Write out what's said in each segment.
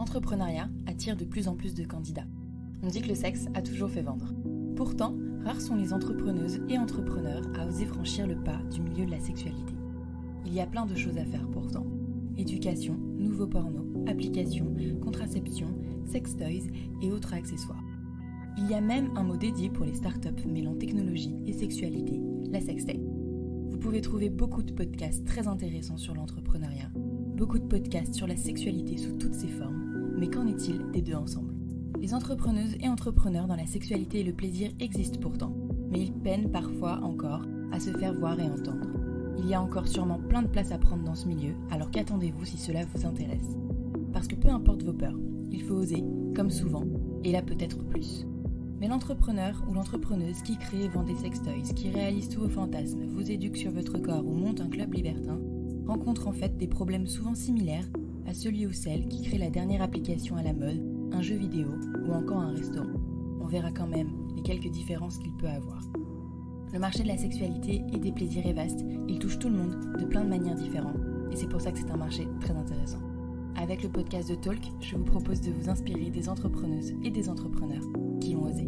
l'entrepreneuriat attire de plus en plus de candidats. On dit que le sexe a toujours fait vendre. Pourtant, rares sont les entrepreneuses et entrepreneurs à oser franchir le pas du milieu de la sexualité. Il y a plein de choses à faire pourtant. Éducation, nouveaux pornos, applications, contraception, sex toys et autres accessoires. Il y a même un mot dédié pour les startups mêlant technologie et sexualité, la sextech. Vous pouvez trouver beaucoup de podcasts très intéressants sur l'entrepreneuriat, beaucoup de podcasts sur la sexualité sous toutes ses formes, mais qu'en est-il des deux ensemble ? Les entrepreneuses et entrepreneurs dans la sexualité et le plaisir existent pourtant, mais ils peinent parfois encore à se faire voir et entendre. Il y a encore sûrement plein de place à prendre dans ce milieu, alors qu'attendez-vous si cela vous intéresse ? Parce que peu importe vos peurs, il faut oser, comme souvent, et là peut-être plus. Mais l'entrepreneur ou l'entrepreneuse qui crée et vend des sextoys, qui réalise tous vos fantasmes, vous éduque sur votre corps ou monte un club libertin, rencontre en fait des problèmes souvent similaires à celui ou celle qui crée la dernière application à la mode, un jeu vidéo ou encore un restaurant. On verra quand même les quelques différences qu'il peut avoir. Le marché de la sexualité et des plaisirs est vaste, il touche tout le monde de plein de manières différentes et c'est pour ça que c'est un marché très intéressant. Avec le podcast de Talk, je vous propose de vous inspirer des entrepreneuses et des entrepreneurs qui ont osé.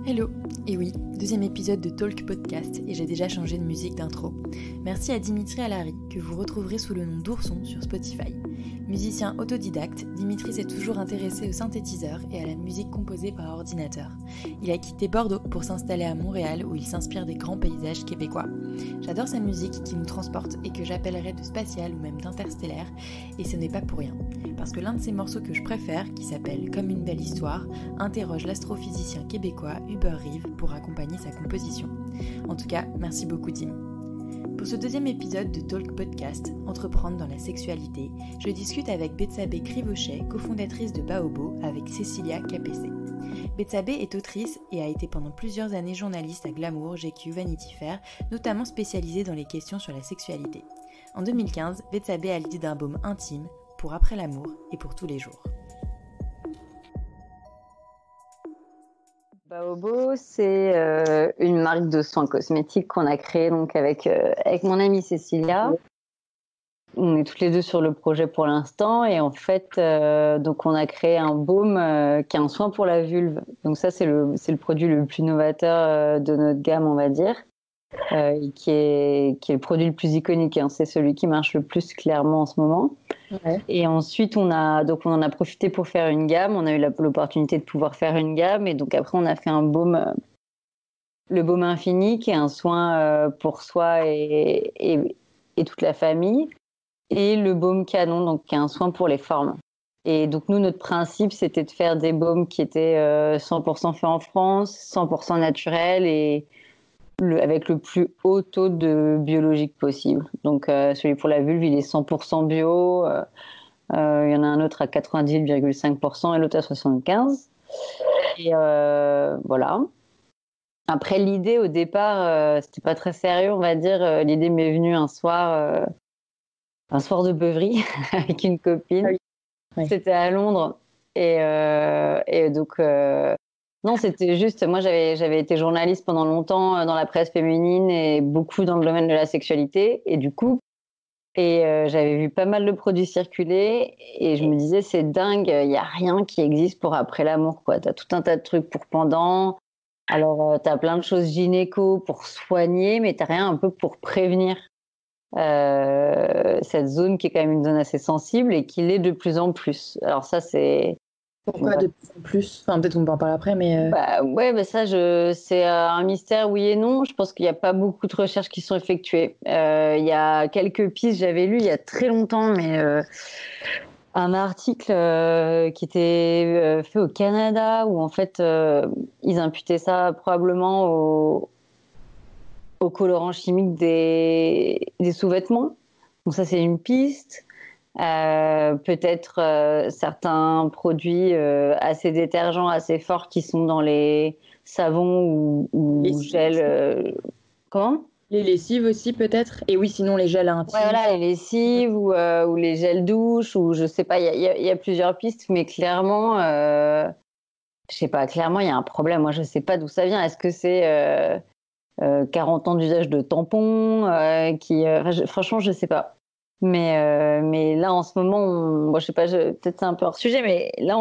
Hello, et oui, deuxième épisode de Talk Podcast et j'ai déjà changé de musique d'intro. Merci à Dimitri Alary que vous retrouverez sous le nom d'Ourson sur Spotify. Musicien autodidacte, Dimitri s'est toujours intéressé au synthétiseur et à la musique composée par ordinateur. Il a quitté Bordeaux pour s'installer à Montréal où il s'inspire des grands paysages québécois. J'adore sa musique qui nous transporte et que j'appellerais de spatial ou même d'interstellaire, et ce n'est pas pour rien. Parce que l'un de ses morceaux que je préfère, qui s'appelle Comme une belle histoire, interroge l'astrophysicien québécois Hubert Reeve pour accompagner sa composition. En tout cas, merci beaucoup Dim. Pour ce deuxième épisode de Talk Podcast, Entreprendre dans la sexualité, je discute avec Betsabé Krivochet, cofondatrice de Baobo, avec Cécilia Capessé. Betsabé est autrice et a été pendant plusieurs années journaliste à Glamour, GQ, Vanity Fair, notamment spécialisée dans les questions sur la sexualité. En 2015, Betsabé a l'idée d'un baume intime, pour après l'amour et pour tous les jours. Baobo, c'est une marque de soins cosmétiques qu'on a créée donc avec mon amie Cécilia. On est toutes les deux sur le projet pour l'instant et en fait, donc on a créé un baume qui est un soin pour la vulve. Donc ça, c'est le produit le plus novateur de notre gamme, on va dire, qui est le produit le plus iconique. Hein. C'est celui qui marche le plus clairement en ce moment. Ouais. Et ensuite, on en a profité pour faire une gamme. On a eu l'opportunité de pouvoir faire une gamme. Et donc après, on a fait un baume, le baume infini, qui est un soin pour soi et toute la famille. Et le baume canon, donc qui est un soin pour les formes. Et donc nous, notre principe, c'était de faire des baumes qui étaient 100% faits en France, 100% naturels et avec le plus haut taux de biologique possible. Donc celui pour la vulve, il est 100% bio. Il y en a un autre à 98,5% et l'autre à 75%. Et voilà. Après, l'idée au départ, c'était pas très sérieux, on va dire. L'idée m'est venue un soir de beuverie avec une copine. Ah oui. Ouais. C'était à Londres. Et donc, non, c'était juste, moi j'avais été journaliste pendant longtemps dans la presse féminine et beaucoup dans le domaine de la sexualité. Et du coup, j'avais vu pas mal de produits circuler et je me disais, c'est dingue, il n'y a rien qui existe pour après l'amour, quoi. T'as tout un tas de trucs pour pendant. Alors, t'as plein de choses gynéco pour soigner, mais t'as rien un peu pour prévenir cette zone qui est quand même une zone assez sensible et qui l'est de plus en plus. Alors ça, c'est... Pourquoi de plus en plus ? Enfin, peut-être qu'on peut en parler après, mais... ça, c'est un mystère, oui et non. Je pense qu'il n'y a pas beaucoup de recherches qui sont effectuées. Il y a quelques pistes, j'avais lu il y a très longtemps, mais un article qui était fait au Canada où, en fait, ils imputaient ça probablement au colorant chimique des sous-vêtements. Donc ça, c'est une piste. Peut-être certains produits assez détergents, assez forts qui sont dans les savons ou gels. Comment ? Les lessives aussi, peut-être ? Et oui, sinon les gels intimes. Ouais, voilà, les lessives ou les gels douche, ou je sais pas, il y a plusieurs pistes, mais clairement, je sais pas, clairement, il y a un problème. Moi, je sais pas d'où ça vient. Est-ce que c'est 40 ans d'usage de tampons franchement, je sais pas. Mais là, en ce moment, bon, je sais pas, peut-être c'est un peu hors sujet, mais là,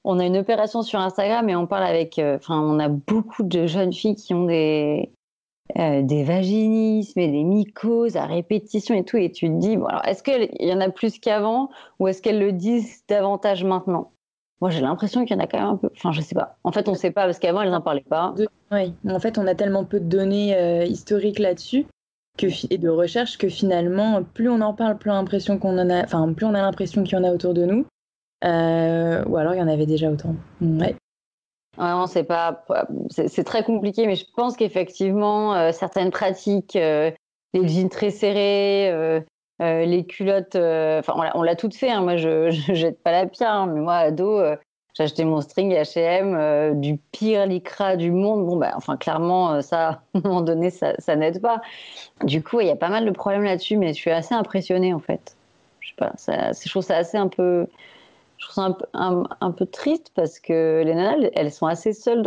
on a une opération sur Instagram et on parle on a beaucoup de jeunes filles qui ont des vaginismes et des mycoses à répétition et tout. Et tu te dis, bon, alors, est-ce qu'il y en a plus qu'avant ou est-ce qu'elles le disent davantage maintenant? Moi, j'ai l'impression qu'il y en a quand même un peu. Enfin, je sais pas. En fait, on sait pas parce qu'avant, elles n'en parlaient pas. Oui, en fait, on a tellement peu de données historiques là-dessus et de recherche que finalement, plus on en parle, plus on a l'impression plus on a l'impression qu'il y en a autour de nous. Ou alors il y en avait déjà autant. Ouais. Vraiment, c'est très compliqué, mais je pense qu'effectivement, certaines pratiques, les jeans très serrés, les culottes, on l'a toutes fait. Hein. Moi, je jette pas la pierre, hein, mais moi, ado, j'ai acheté mon string H&M, du pire lycra du monde. Bon, clairement, ça, à un moment donné, ça n'aide pas. Du coup, il y a pas mal de problèmes là-dessus, mais je suis assez impressionnée, en fait. Je sais pas, je trouve ça assez un peu. Je trouve ça un peu triste parce que les nanas, elles sont assez seules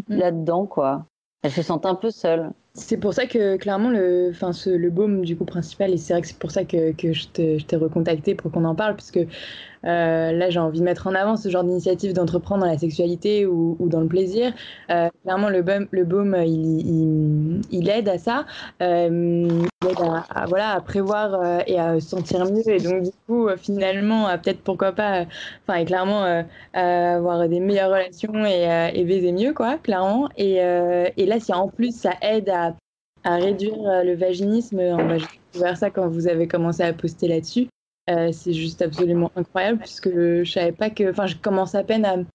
là-dedans, quoi. Elles se sentent un peu seules. C'est pour ça que clairement le baume du coup principal, et c'est vrai que c'est pour ça que je t'ai recontacté pour qu'on en parle, parce que là j'ai envie de mettre en avant ce genre d'initiative d'entreprendre dans la sexualité ou dans le plaisir. Clairement le baume il aide à ça, il aide à prévoir et à se sentir mieux, et donc du coup finalement peut-être pourquoi pas et clairement avoir des meilleures relations et baiser mieux, quoi, clairement. Et là, si en plus ça aide à réduire le vaginisme, j'ai découvert ça quand vous avez commencé à poster là-dessus. C'est juste absolument incroyable, puisque je savais pas que. Enfin, je commence à peine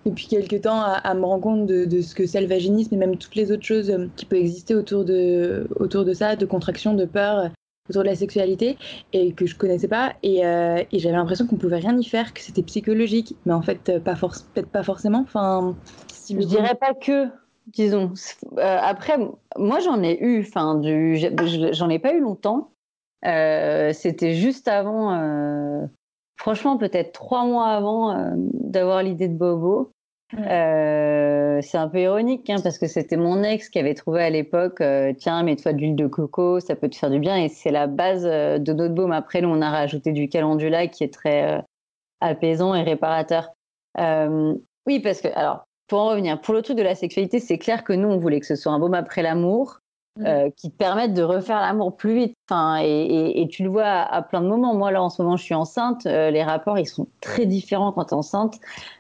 depuis quelques temps à me rendre compte de ce que c'est le vaginisme et même toutes les autres choses qui peuvent exister autour de ça, de contraction, de peur, autour de la sexualité, et que je connaissais pas. Et j'avais l'impression qu'on pouvait rien y faire, que c'était psychologique. Mais en fait, peut-être pas forcément. Enfin, je dirais pas que. Disons. Après, moi j'en ai eu. J'en ai pas eu longtemps. C'était juste avant. Franchement, peut-être 3 mois avant d'avoir l'idée de Bobo. C'est un peu ironique, hein, parce que c'était mon ex qui avait trouvé à l'époque tiens, mets-toi de l'huile de coco, ça peut te faire du bien, et c'est la base de notre baume. Après, nous, on a rajouté du calendula qui est très apaisant et réparateur. Oui, parce que, alors, pour en revenir, pour le truc de la sexualité, c'est clair que nous, on voulait que ce soit un baume après l'amour qui te permette de refaire l'amour plus vite. Et tu le vois à plein de moments. Moi, là, en ce moment, je suis enceinte. Les rapports, ils sont très différents quand tu es enceinte.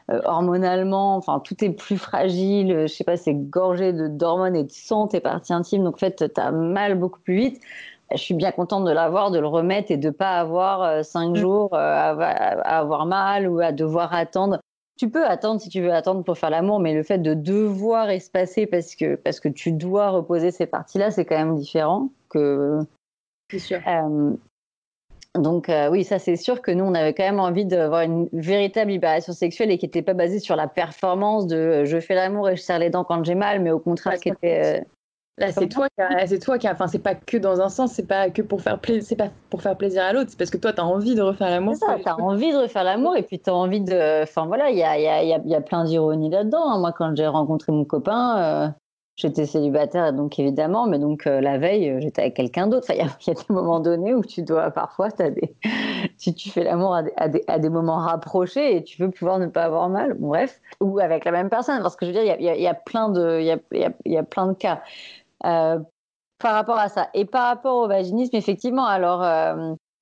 Hormonalement, tout est plus fragile. Je sais pas, c'est gorgé d'hormones et de sang, tes parties intimes. Donc, en fait, tu as mal beaucoup plus vite. Je suis bien contente de l'avoir, de le remettre et de ne pas avoir 5 jours à avoir mal ou à devoir attendre. Tu peux attendre si tu veux attendre pour faire l'amour, mais le fait de devoir espacer parce que tu dois reposer ces parties-là, c'est quand même différent. C'est sûr. Donc oui, ça c'est sûr que nous, on avait quand même envie d'avoir une véritable libération sexuelle et qui n'était pas basée sur la performance de je fais l'amour et je serre les dents quand j'ai mal, mais au contraire qui était... Là, c'est toi qui enfin, c'est pas que dans un sens, c'est pas que pour faire plaisir, c'est pas pour faire plaisir à l'autre, c'est parce que toi, t'as envie de refaire l'amour. C'est ça, t'as envie de refaire l'amour et puis t'as envie de... Enfin voilà, il y a plein d'ironie là-dedans. Hein. Moi, quand j'ai rencontré mon copain, j'étais célibataire, donc évidemment, mais donc la veille, j'étais avec quelqu'un d'autre. Il y a des moments donnés où tu dois, parfois, si tu fais l'amour à des moments rapprochés et tu veux pouvoir ne pas avoir mal, bref, ou avec la même personne, parce que je veux dire, il y a plein de cas. Par rapport à ça. Et par rapport au vaginisme, effectivement, alors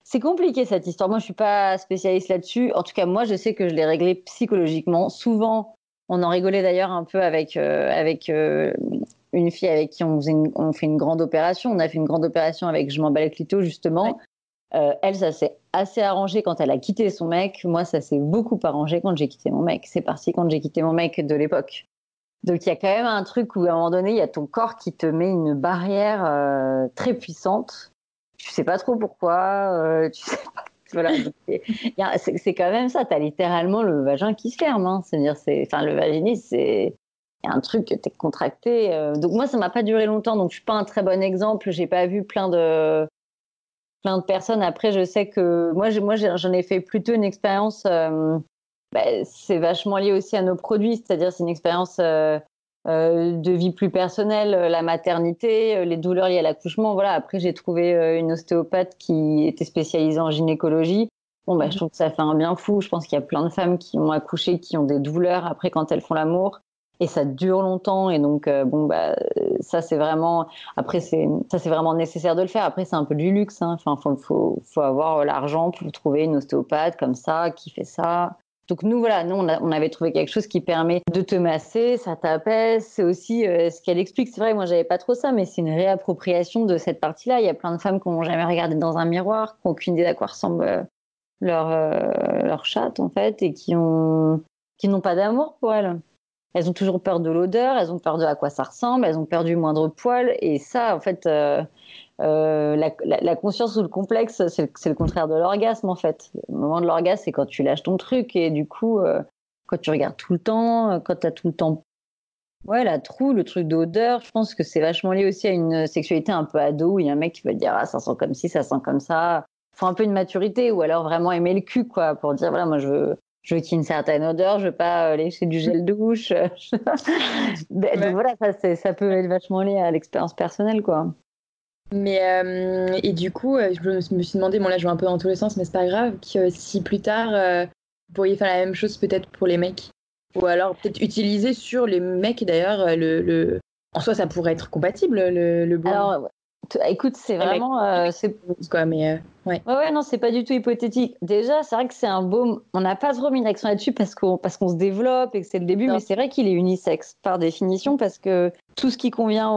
c'est compliqué cette histoire. Moi, je suis pas spécialiste là-dessus. En tout cas, moi, je sais que je l'ai réglé psychologiquement. Souvent, on en rigolait d'ailleurs un peu avec une fille avec qui on fait une grande opération. On a fait une grande opération avec Je m'emballe le clito, justement. Ouais. Elle, ça s'est assez arrangé quand elle a quitté son mec. Moi, ça s'est beaucoup arrangé quand j'ai quitté mon mec. C'est parti quand j'ai quitté mon mec de l'époque. Donc, il y a quand même un truc où, à un moment donné, il y a ton corps qui te met une barrière très puissante. Tu sais pas trop pourquoi. Tu sais pas. Voilà. C'est quand même ça. Tu as littéralement le vagin qui se ferme. Hein. C'est-à-dire, le vaginisme, il y a un truc que tu es contracté. Donc, moi, ça m'a pas duré longtemps. Donc, je suis pas un très bon exemple. J'ai pas vu plein de personnes. Après, je sais que moi, j'en ai fait plutôt une expérience... c'est vachement lié aussi à nos produits, c'est-à-dire c'est une expérience de vie plus personnelle, la maternité, les douleurs liées à l'accouchement. Voilà. Après, j'ai trouvé une ostéopathe qui était spécialisée en gynécologie. Bon, je trouve que ça fait un bien fou. Je pense qu'il y a plein de femmes qui ont accouché, qui ont des douleurs après quand elles font l'amour. Et ça dure longtemps. Et donc, ça, c'est vraiment... Après, c'est vraiment nécessaire de le faire. Après, c'est un peu du luxe. Hein. Enfin, faut avoir l'argent pour trouver une ostéopathe comme ça, qui fait ça. Donc nous, on avait trouvé quelque chose qui permet de te masser, ça t'apaise. C'est aussi ce qu'elle explique. C'est vrai, moi, j'avais pas trop ça, mais c'est une réappropriation de cette partie-là. Il y a plein de femmes qui n'ont jamais regardé dans un miroir, qui n'ont aucune idée à quoi ressemble leur chatte, en fait, et qui n'ont pas d'amour pour elles. Elles ont toujours peur de l'odeur, elles ont peur de à quoi ça ressemble, elles ont peur du moindre poil. Et ça, en fait... la conscience ou le complexe, c'est le contraire de l'orgasme en fait. Le moment de l'orgasme, c'est quand tu lâches ton truc et du coup, quand tu regardes tout le temps, quand tu as tout le temps, la troue, le truc d'odeur, je pense que c'est vachement lié aussi à une sexualité un peu ado où il y a un mec qui va te dire ah ça sent comme ci, ça sent comme ça. Faut un peu une maturité ou alors vraiment aimer le cul quoi pour dire voilà moi je veux qu'il y ait une certaine odeur, je veux pas lécher du gel douche. Donc voilà, ça peut être vachement lié à l'expérience personnelle quoi. Mais et du coup, je me suis demandé, bon là je vais un peu dans tous les sens, mais c'est pas grave, que si plus tard vous pourriez faire la même chose peut-être pour les mecs, ou alors peut-être utiliser sur les mecs d'ailleurs en soi ça pourrait être compatible le baume. Alors, écoute, c'est vraiment quoi, mais ouais. Ouais, non, c'est pas du tout hypothétique. Déjà, c'est vrai que c'est un baume. On n'a pas trop mis l'accent là-dessus parce qu'on se développe et que c'est le début, mais c'est vrai qu'il est unisexe par définition parce que tout ce qui convient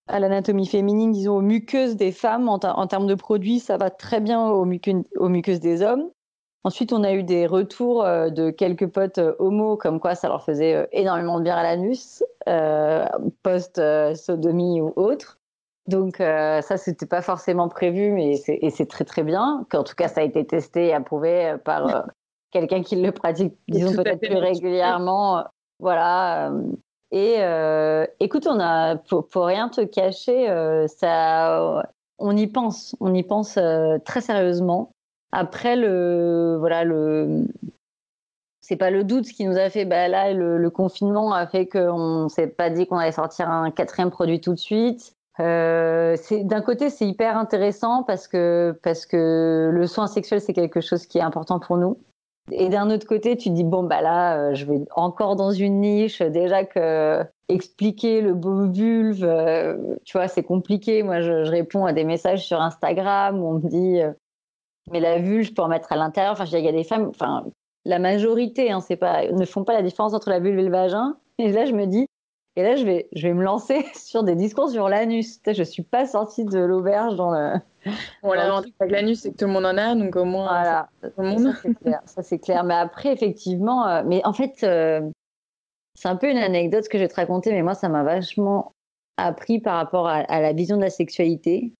à l'anatomie féminine, disons aux muqueuses des femmes en termes de produits, ça va très bien aux muqueuses des hommes. Ensuite, on a eu des retours de quelques potes homo, comme quoi ça leur faisait énormément de bien à l'anus, post-sodomie ou autre. Donc ça, c'était pas forcément prévu, mais c'est très très bien. En tout cas, ça a été testé et approuvé par quelqu'un qui le pratique, disons peut-être plus régulièrement. Voilà. Et écoute, on a pour rien te cacher, on y pense très sérieusement. Après c'est pas le doute qui nous a fait. Là, le confinement a fait qu'on s'est pas dit qu'on allait sortir un 4e produit tout de suite. D'un côté, c'est hyper intéressant parce que le soin sexuel, c'est quelque chose qui est important pour nous. Et d'un autre côté, tu te dis, je vais encore dans une niche. Déjà que expliquer le beau vulve, tu vois, c'est compliqué. Moi, je réponds à des messages sur Instagram où on me dit, mais la vulve, je peux en mettre à l'intérieur. Enfin, il y a des femmes, la majorité, ne font pas la différence entre la vulve et le vagin. Et là, je me dis, et là, je vais me lancer sur des discours sur l'anus. Je suis pas sortie de l'auberge dans le... Bon, l'avantage avec l'anus, c'est que tout le monde en a, donc au moins... Voilà, tout le monde. Ça, c'est clair. Mais après, effectivement... mais en fait, c'est un peu une anecdote que je vais te raconter, mais moi, ça m'a vachement appris par rapport à la vision de la sexualité.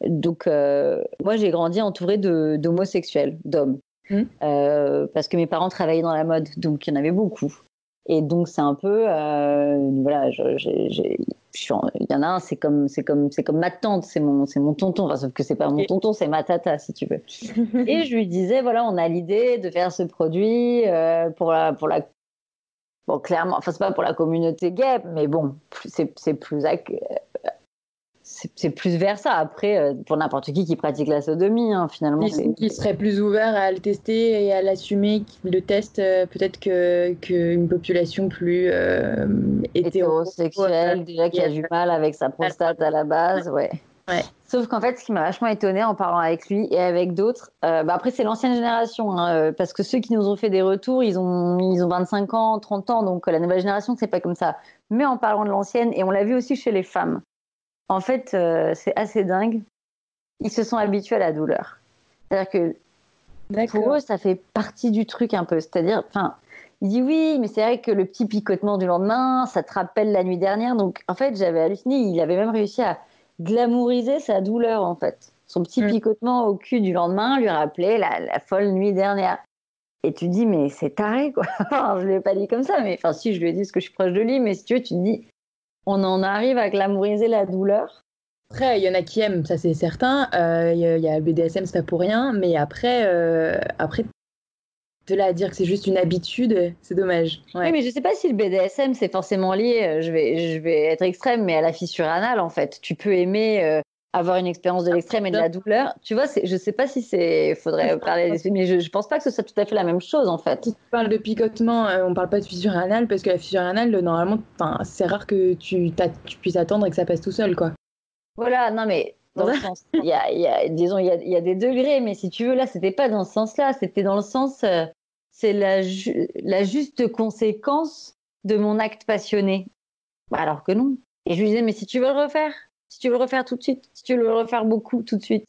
Donc, moi, j'ai grandi entourée d'homosexuels, d'hommes. Parce que mes parents travaillaient dans la mode, donc il y en avait beaucoup. Et donc c'est un peu il y en a un, c'est comme ma tante, c'est mon tonton, enfin, sauf que c'est pas mon tonton, c'est ma tata si tu veux. Et je lui disais voilà, on a l'idée de faire ce produit pour la bon, clairement, enfin c'est pas pour la communauté gay, mais bon, c'est plus vers ça. Après, pour n'importe qui pratique la sodomie, hein, finalement. Qui serait plus ouvert à le tester et à l'assumer, qui le teste peut-être qu'une population plus hétérosexuelle, déjà qui a du mal avec sa prostate à la base, ouais. Sauf qu'en fait, ce qui m'a vachement étonnée en parlant avec lui et avec d'autres, après c'est l'ancienne génération, hein, parce que ceux qui nous ont fait des retours, ils ont 25 ans, 30 ans, donc la nouvelle génération, c'est pas comme ça. Mais en parlant de l'ancienne, et on l'a vu aussi chez les femmes, en fait, c'est assez dingue. Ils se sont habitués à la douleur. C'est-à-dire que pour eux, ça fait partie du truc un peu. C'est-à-dire, il dit oui, mais c'est vrai que le petit picotement du lendemain, ça te rappelle la nuit dernière. Donc, en fait, j'avais halluciné. Il avait même réussi à glamouriser sa douleur, en fait. Son petit picotement au cul du lendemain lui rappelait la folle nuit dernière. Et tu te dis, mais c'est taré, quoi. Je ne lui ai pas dit comme ça, mais si, je lui ai dit parce que je suis proche de lui, mais si tu veux, tu te dis, on en arrive à glamouriser la douleur. Après, il y en a qui aiment, ça c'est certain. Il y a le BDSM, c'est pas pour rien. Mais après de là à dire que c'est juste une habitude, c'est dommage. Ouais. Oui, mais je sais pas si le BDSM c'est forcément lié, je vais être extrême, mais à la fissure anale en fait. Tu peux aimer avoir une expérience de l'extrême et de la douleur. Tu vois, je sais pas si faudrait parler, mais je pense pas que ce soit tout à fait la même chose en fait. Si tu parles de picotement, on parle pas de fissure anale parce que la fissure anale, normalement, c'est rare que tu puisses attendre et que ça passe tout seul, quoi. Voilà, non mais dans le sens, disons, il y a des degrés, mais si tu veux, là, c'était pas dans ce sens-là, c'était dans le sens, c'est la juste conséquence de mon acte passionné. Bah, alors que non. Et je lui disais, mais si tu veux le refaire tout de suite, si tu veux le refaire beaucoup tout de suite,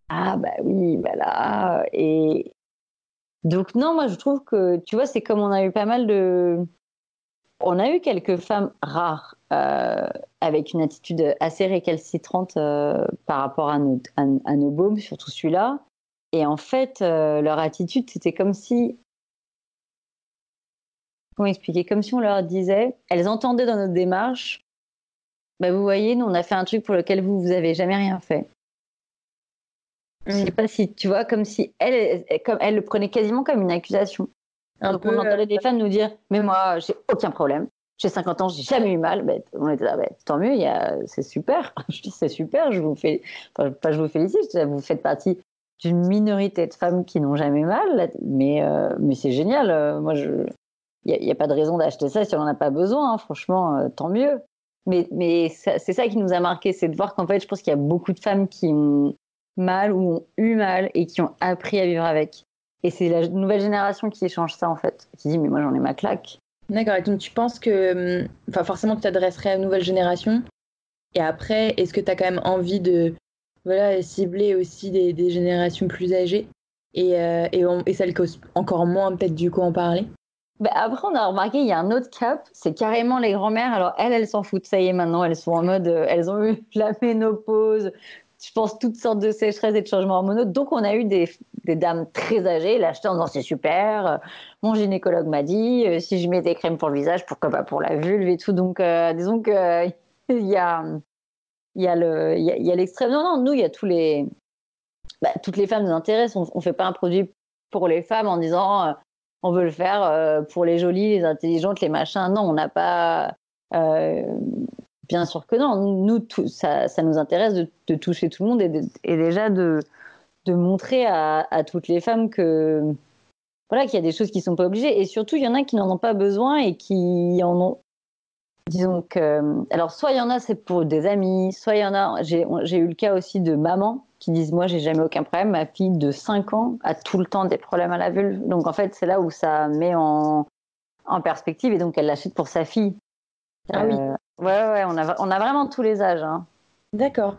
ah bah oui, bah là, et donc non, moi je trouve que, tu vois, c'est comme on a eu quelques femmes rares avec une attitude assez récalcitrante par rapport à nos baumes, surtout celui-là. Et en fait, leur attitude, c'était comme si... Comment expliquer? Comme si on leur disait, elles entendaient dans notre démarche, bah, vous voyez, nous, on a fait un truc pour lequel vous avez jamais rien fait. Je sais pas si, tu vois, comme si elle le prenait quasiment comme une accusation. Donc on entendait des femmes nous dire, mais moi, j'ai aucun problème. J'ai 50 ans, j'ai jamais eu mal. Ben, on était là, ben, tant mieux, c'est super. Je dis, c'est super, je vous félicite. Vous faites partie d'une minorité de femmes qui n'ont jamais mal, mais c'est génial. Moi, il n'y a pas de raison d'acheter ça si on n'en a pas besoin. Hein. Franchement, tant mieux. Mais c'est ça qui nous a marqué, c'est de voir qu'en fait, je pense qu'il y a beaucoup de femmes qui ont mal ou ont eu mal et qui ont appris à vivre avec. Et c'est la nouvelle génération qui échange ça, en fait. Qui dit, mais moi, j'en ai ma claque. D'accord. Et donc, tu penses que... forcément, tu t'adresserais à une nouvelle génération. Et après, est-ce que tu as quand même envie de cibler aussi des générations plus âgées et celles qui osent encore moins, peut-être, du coup, en parler? Bah après, on a remarqué, il y a un autre cap, c'est carrément les grand-mères. Alors, elles s'en foutent. Ça y est, maintenant, elles sont en mode... elles ont eu la ménopause... Je pense toutes sortes de sécheresses et de changements hormonaux. Donc, on a eu des dames très âgées l'acheter en disant c'est super. Mon gynécologue m'a dit si je mets des crèmes pour le visage, pourquoi pas pour la vulve et tout. Donc, disons que il y a l'extrême. Non, nous, il y a toutes les femmes nous intéressent. On fait pas un produit pour les femmes en disant on veut le faire pour les jolies, les intelligentes, les machins. Non, on n'a pas. Bien sûr que non. Nous, ça nous intéresse de toucher tout le monde et déjà de montrer à toutes les femmes que voilà, qu'il y a des choses qui ne sont pas obligées. Et surtout, il y en a qui n'en ont pas besoin et qui en ont. Disons que. Alors, soit il y en a, c'est pour des amis, soit il y en a. J'ai eu le cas aussi de mamans qui disent moi, j'ai jamais aucun problème. Ma fille de 5 ans a tout le temps des problèmes à la vulve. Donc, en fait, c'est là où ça met en perspective et donc elle l'achète pour sa fille. Ah oui. Ouais, on a vraiment tous les âges. Hein. D'accord.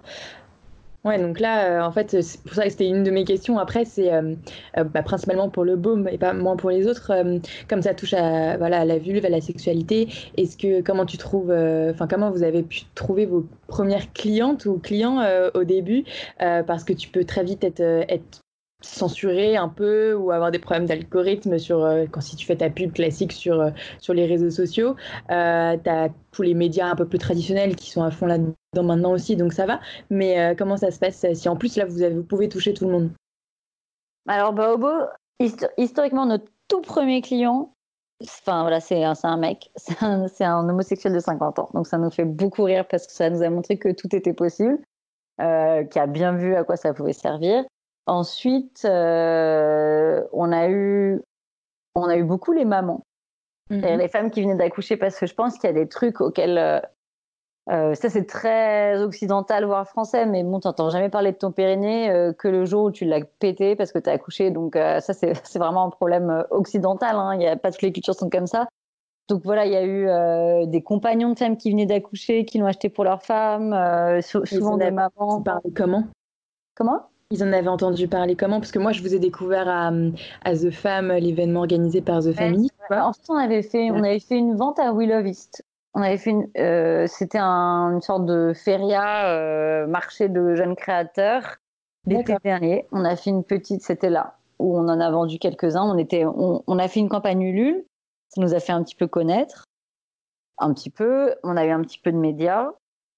Ouais, donc là, en fait, c'est pour ça que c'était une de mes questions. Après, c'est principalement pour le baume et pas moins pour les autres. Comme ça touche à la vulve, à la sexualité. Comment tu trouves, comment vous avez pu trouver vos premières clientes ou clients au début, parce que tu peux très vite être censuré un peu ou avoir des problèmes d'algorithme si tu fais ta pub classique sur les réseaux sociaux. T'as tous les médias un peu plus traditionnels qui sont à fond là-dedans maintenant aussi, donc ça va. Mais comment ça se passe si en plus là vous pouvez toucher tout le monde? Alors Baobo, historiquement notre tout premier client, enfin voilà, c'est un mec, c'est un homosexuel de 50 ans, donc ça nous fait beaucoup rire parce que ça nous a montré que tout était possible, qui a bien vu à quoi ça pouvait servir. Ensuite, on a eu beaucoup les mamans, les femmes qui venaient d'accoucher, parce que je pense qu'il y a des trucs auxquels ça c'est très occidental voire français, mais bon, t'entends jamais parler de ton périnée que le jour où tu l'as pété parce que t'as accouché, donc ça c'est vraiment un problème occidental. Hein. Il y a pas toutes les cultures sont comme ça. Donc voilà, il y a eu des compagnons de femmes qui venaient d'accoucher, qui l'ont acheté pour leurs femmes, souvent des mamans. Ils parlaient comment? Comment? Ils en avaient entendu parler comment? Parce que moi, je vous ai découvert à The Fam, l'événement organisé par The Family. En fait, on avait fait une vente à We Love East. On avait fait c'était une sorte de feria, marché de jeunes créateurs l'été dernier. On a fait une petite, c'était là où on en a vendu quelques-uns. On a fait une campagne Ulule. Ça nous a fait un petit peu connaître, un petit peu. On a eu un petit peu de médias.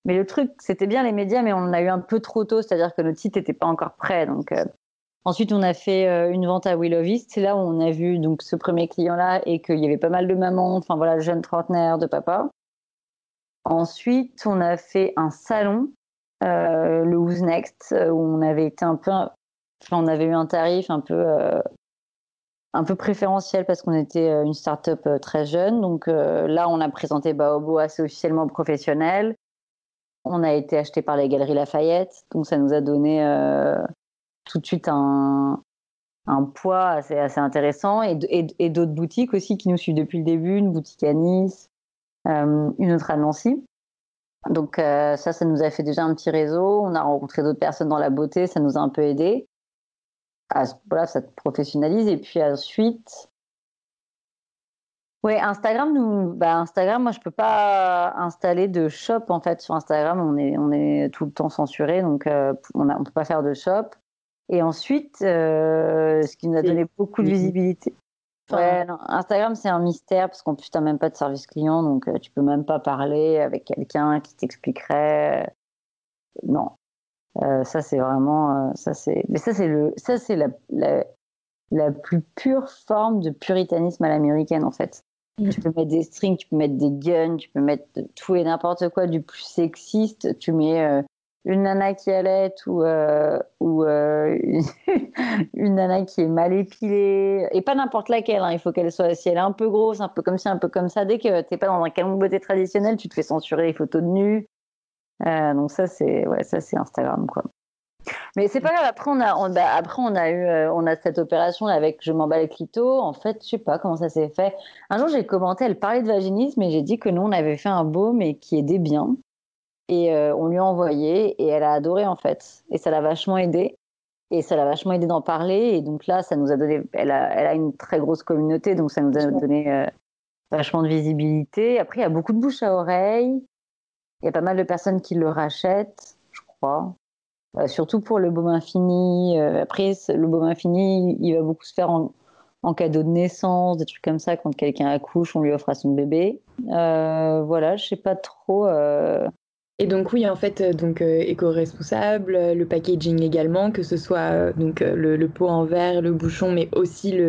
Mais le truc, c'était bien les médias, mais on en a eu un peu trop tôt, c'est-à-dire que notre site n'était pas encore prêt. Donc, Ensuite, on a fait une vente à Willow East. C'est là où on a vu donc ce premier client-là et qu'il y avait pas mal de mamans, enfin voilà, jeunes trentenaires, de papa. Ensuite, on a fait un salon, le Who's Next, où on avait été on avait eu un tarif un peu préférentiel parce qu'on était une start-up très jeune. Donc là, on a présenté Baobo assez officiellement professionnel. On a été acheté par les Galeries Lafayette, donc ça nous a donné tout de suite un poids assez intéressant et d'autres boutiques aussi qui nous suivent depuis le début, une boutique à Nice, une autre à Nancy. Donc ça nous a fait déjà un petit réseau. On a rencontré d'autres personnes dans la beauté, ça nous a un peu aidé. Voilà, ça te professionnalise. Et puis ensuite, ouais, Instagram, moi je peux pas installer de shop en fait sur Instagram. On est tout le temps censuré, donc on peut pas faire de shop. Et ensuite, ce qui nous a donné beaucoup de visibilité. Ouais, non, Instagram, c'est un mystère parce qu'en plus, tu n'as même pas de service client, donc tu peux même pas parler avec quelqu'un qui t'expliquerait. Non, ça c'est vraiment, mais ça c'est la plus pure forme de puritanisme à l'américaine en fait. Tu peux mettre des strings, tu peux mettre des guns, tu peux mettre tout et n'importe quoi du plus sexiste. Tu mets une nana qui allait ou une nana qui est mal épilée, et pas n'importe laquelle, hein. Il faut qu'elle soit, si elle est un peu grosse, un peu comme ci, un peu comme ça, dès que t'es pas dans un canon de beauté traditionnel, tu te fais censurer les photos de nu. Donc ça c'est Instagram quoi. Mais c'est pas grave. Après on a cette opération là avec Je m'emballe le clito. En fait, je sais pas comment ça s'est fait. Un jour j'ai commenté, elle parlait de vaginisme et j'ai dit que nous on avait fait un baume et qui aidait bien. Et on lui a envoyé et elle a adoré en fait. Et ça l'a vachement aidé. Et ça l'a vachement aidé d'en parler. Et donc là, ça nous a donné. Elle a une très grosse communauté, donc ça nous a donné vachement de visibilité. Après, il y a beaucoup de bouche à oreille. Il y a pas mal de personnes qui le rachètent, je crois. Surtout pour le baume infini. Après, le baume infini, il va beaucoup se faire en cadeau de naissance, des trucs comme ça. Quand quelqu'un accouche, on lui offre à son bébé. Voilà, je sais pas trop. Et donc oui, en fait, éco-responsable, le packaging également, que ce soit le pot en verre, le bouchon, mais aussi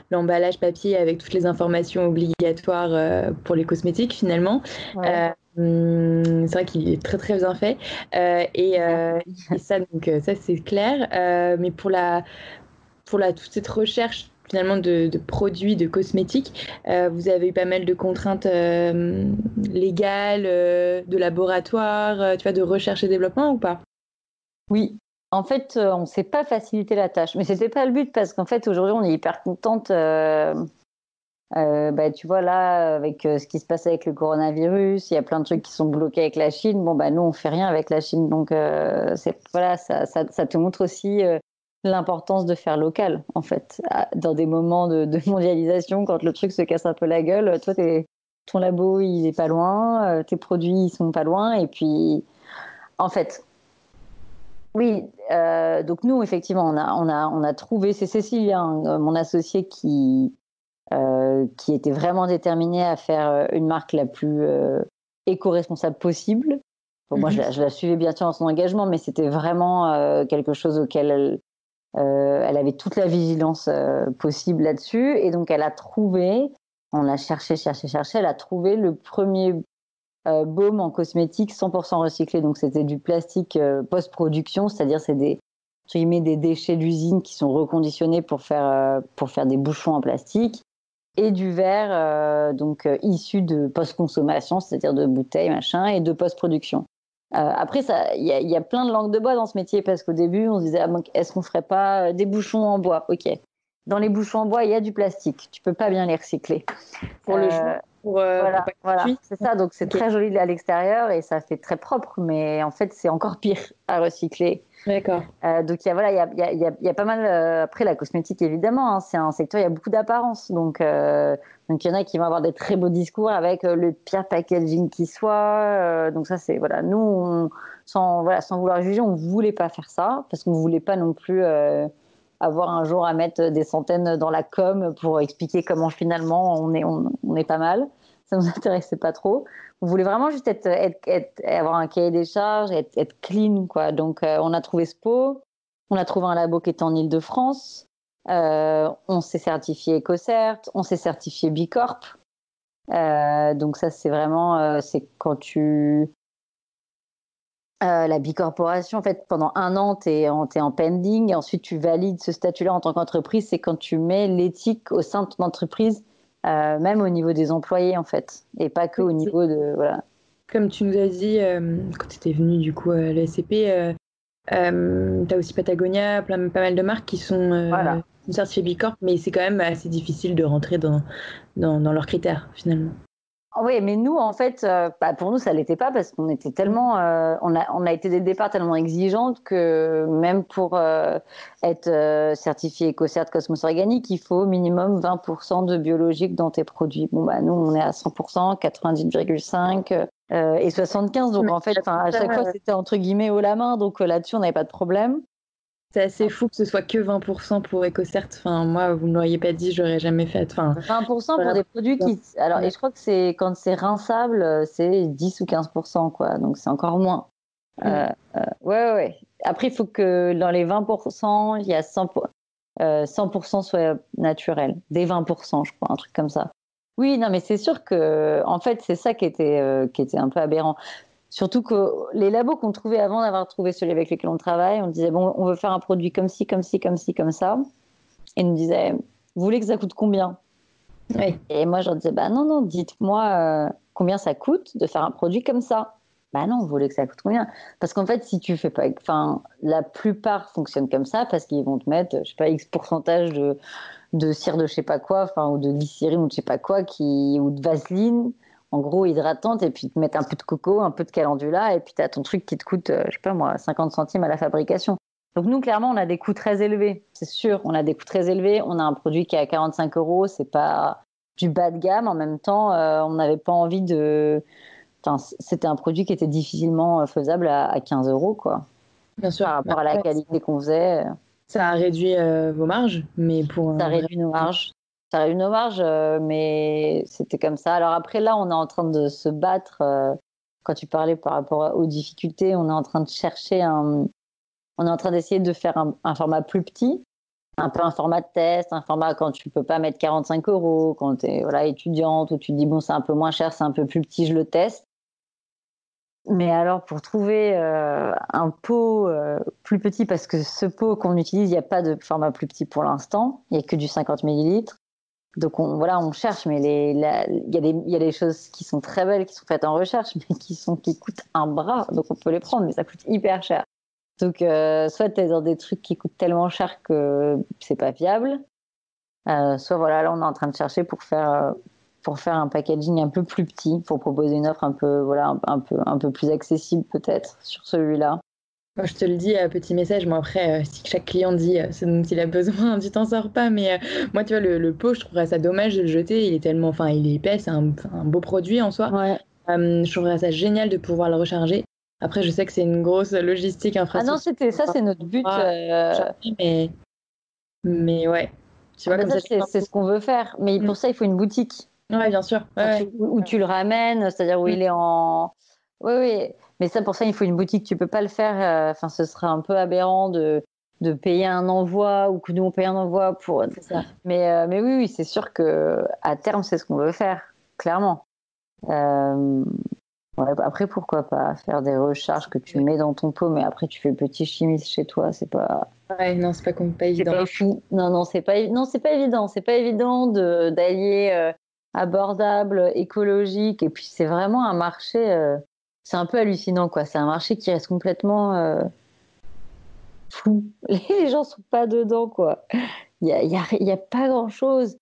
l'emballage papier avec toutes les informations obligatoires pour les cosmétiques finalement. Ouais. C'est vrai qu'il est très très bien fait. Et ça, ça c'est clair. Mais pour toute cette recherche finalement de produits, de cosmétiques, vous avez eu pas mal de contraintes légales, de laboratoire, tu vois, de recherche et développement ou pas? Oui. En fait, on ne s'est pas facilité la tâche, mais c'était pas le but parce qu'en fait aujourd'hui on est hyper contente. Tu vois là avec ce qui se passe avec le coronavirus, il y a plein de trucs qui sont bloqués avec la Chine. Bon nous on fait rien avec la Chine, donc ça te montre aussi l'importance de faire local en fait. Dans des moments de mondialisation, quand le truc se casse un peu la gueule, toi ton labo il est pas loin, tes produits ils sont pas loin, et puis en fait. Oui, donc nous effectivement on a trouvé, c'est Cécilia, hein, mon associée qui était vraiment déterminée à faire une marque la plus éco-responsable possible. Bon, moi je la suivais bien sûr dans son engagement, mais c'était vraiment quelque chose auquel elle avait toute la vigilance possible là-dessus, et donc elle a trouvé, on a cherché, elle a trouvé le premier baume en cosmétique 100% recyclé. Donc c'était du plastique post-production, c'est-à-dire c'est des déchets d'usine qui sont reconditionnés pour faire des bouchons en plastique, et du verre issu de post-consommation, c'est-à-dire de bouteilles, machin, et de post-production. Après, il y a plein de langues de bois dans ce métier, parce qu'au début, on se disait, est-ce qu'on ferait pas des bouchons en bois? Ok. Dans les bouchons en bois, il y a du plastique. Tu peux pas bien les recycler. Pour le jour, voilà, cuit. c'est ça. Donc c'est très joli à l'extérieur et ça fait très propre, mais en fait, c'est encore pire à recycler. D'accord. Donc il y a pas mal. Après la cosmétique, évidemment, hein, c'est un secteur, il y a beaucoup d'apparence. Donc il y en a qui vont avoir des très beaux discours avec le pire packaging qui soit. Donc ça c'est voilà. Nous, sans vouloir juger, on voulait pas faire ça parce qu'on voulait pas non plus avoir un jour à mettre des centaines dans la com pour expliquer comment finalement on est pas mal. Ça nous intéressait pas trop. On voulait vraiment juste avoir un cahier des charges, être clean, quoi. Donc, on a trouvé ce pot. On a trouvé un labo qui était en Île-de-France. On s'est certifié EcoCert, on s'est certifié B Corp. Donc ça, c'est vraiment, c'est quand la bicorporation, en fait, pendant 1 an, t'es en pending, et ensuite tu valides ce statut-là en tant qu'entreprise. C'est quand tu mets l'éthique au sein de ton entreprise, même au niveau des employés, en fait, et pas que au niveau de, voilà. Comme tu nous as dit quand tu étais venu du coup à l'ESCP, t'as aussi Patagonia, pas mal de marques qui sont certifiées B Corp, mais c'est quand même assez difficile de rentrer dans leurs critères finalement. Oui, mais nous, en fait, pour nous, ça l'était pas parce qu'on était tellement, on a été dès le départ tellement exigeantes que même pour être certifié EcoCert Cosmos Organique, il faut au minimum 20% de biologique dans tes produits. Bon, nous, on est à 100%, 90,5 et 75. Donc, en fait, à chaque fois, c'était entre guillemets haut la main. Donc, là-dessus, on n'avait pas de problème. C'est assez fou que ce soit que 20% pour EcoCert. Enfin, moi, vous ne l'auriez pas dit, j'aurais jamais fait. Enfin, 20% pour des produits qui... Alors, et je crois que quand c'est rinçable, c'est 10 ou 15%, quoi. Donc, c'est encore moins. Ouais. Après, il faut que dans les 20%, il y a 100% soit naturel. Des 20%, je crois, un truc comme ça. Oui, non, mais c'est sûr que, en fait, c'est ça qui était un peu aberrant. Surtout que les labos qu'on trouvait avant d'avoir trouvé celui avec lesquels on travaille, on disait, bon, on veut faire un produit comme ci, comme ci, comme ci, comme ça. Et ils nous disaient, vous voulez que ça coûte combien? Oui. Et moi, je leur disais, non, dites-moi combien ça coûte de faire un produit comme ça. Non, vous voulez que ça coûte combien? Parce qu'en fait, si tu fais pas, la plupart fonctionnent comme ça parce qu'ils vont te mettre, je sais pas, X pourcentage de cire de je sais pas quoi, ou de glycérine ou de je sais pas quoi, ou de vaseline, en gros hydratante, et puis te mettre un peu de coco, un peu de calendula, et puis tu as ton truc qui te coûte, je sais pas moi, 50 centimes à la fabrication. Donc nous, clairement, on a des coûts très élevés, c'est sûr, on a des coûts très élevés, on a un produit qui est à 45 €, c'est pas du bas de gamme, en même temps, on n'avait pas envie de... c'était un produit qui était difficilement faisable à 15 €, quoi. Bien sûr. Par rapport à la qualité qu'on faisait. Ça a réduit vos marges, mais pour... Ça réduit nos marges. Ça réduit nos marges, mais c'était comme ça. Alors après, là, on est en train de se battre. Quand tu parlais par rapport aux difficultés, on est en train de chercher on est en train d'essayer de faire un format plus petit, un peu un format de test, un format quand tu peux pas mettre 45 €, quand tu es étudiante, ou tu te dis, bon, c'est un peu moins cher, c'est un peu plus petit, je le teste. Mais alors, pour trouver un pot plus petit, parce que ce pot qu'on utilise, il n'y a pas de format plus petit pour l'instant, il n'y a que du 50 millilitres. Donc, on cherche, mais il y a des choses qui sont très belles, qui sont faites en recherche, mais qui coûtent un bras. Donc, on peut les prendre, mais ça coûte hyper cher. Donc, soit tu es dans des trucs qui coûtent tellement cher que c'est pas viable, soit là, on est en train de chercher pour faire un packaging un peu plus petit, pour proposer une offre un peu plus accessible peut-être sur celui-là. Moi, je te le dis, petit message. Moi, après, si chaque client dit ce dont il a besoin, tu t'en sors pas. Mais moi, tu vois, le pot, je trouverais ça dommage de le jeter. Il est tellement, il est épais, c'est un beau produit en soi. Ouais. Je trouverais ça génial de pouvoir le recharger. Après, je sais que c'est une grosse logistique, infrastructure. Ah non, c'est notre but. Mais ouais. Tu vois, comme ça, c'est ce qu'on veut faire. Mais pour ça, il faut une boutique. Ouais, bien sûr. Où tu le ramènes, c'est-à-dire où il est en... Oui. Mais pour ça, il faut une boutique. Tu peux pas le faire. Ce serait un peu aberrant de payer un envoi, ou que nous, on paye un envoi pour... C'est ça. Mais oui, c'est sûr qu'à terme, c'est ce qu'on veut faire, clairement. Après, pourquoi pas faire des recharges que tu mets dans ton pot, mais après, tu fais petit chimiste chez toi, c'est pas... Ouais, non, c'est pas évident. C'est pas fou. Non, c'est pas évident. C'est pas évident d'allier abordable, écologique, et puis c'est vraiment un marché... c'est un peu hallucinant, quoi. C'est un marché qui reste complètement fou. Les gens sont pas dedans, quoi. Il y a pas grand-chose.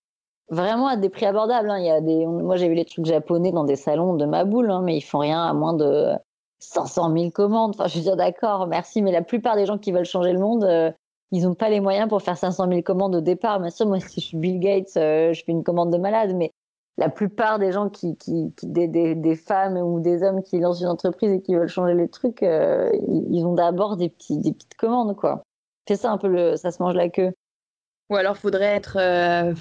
Vraiment à des prix abordables. Moi, j'ai vu les trucs japonais dans des salons de ma boule, mais ils font rien à moins de 500 000 commandes. Enfin, je veux dire, d'accord, merci, mais la plupart des gens qui veulent changer le monde, ils n'ont pas les moyens pour faire 500 000 commandes au départ. Bien sûr, moi, si je suis Bill Gates, je fais une commande de malade, mais la plupart des gens des femmes ou des hommes qui lancent une entreprise et qui veulent changer les trucs, ils ont d'abord des petites commandes, quoi. C'est ça un peu ça se mange la queue. Ou alors faudrait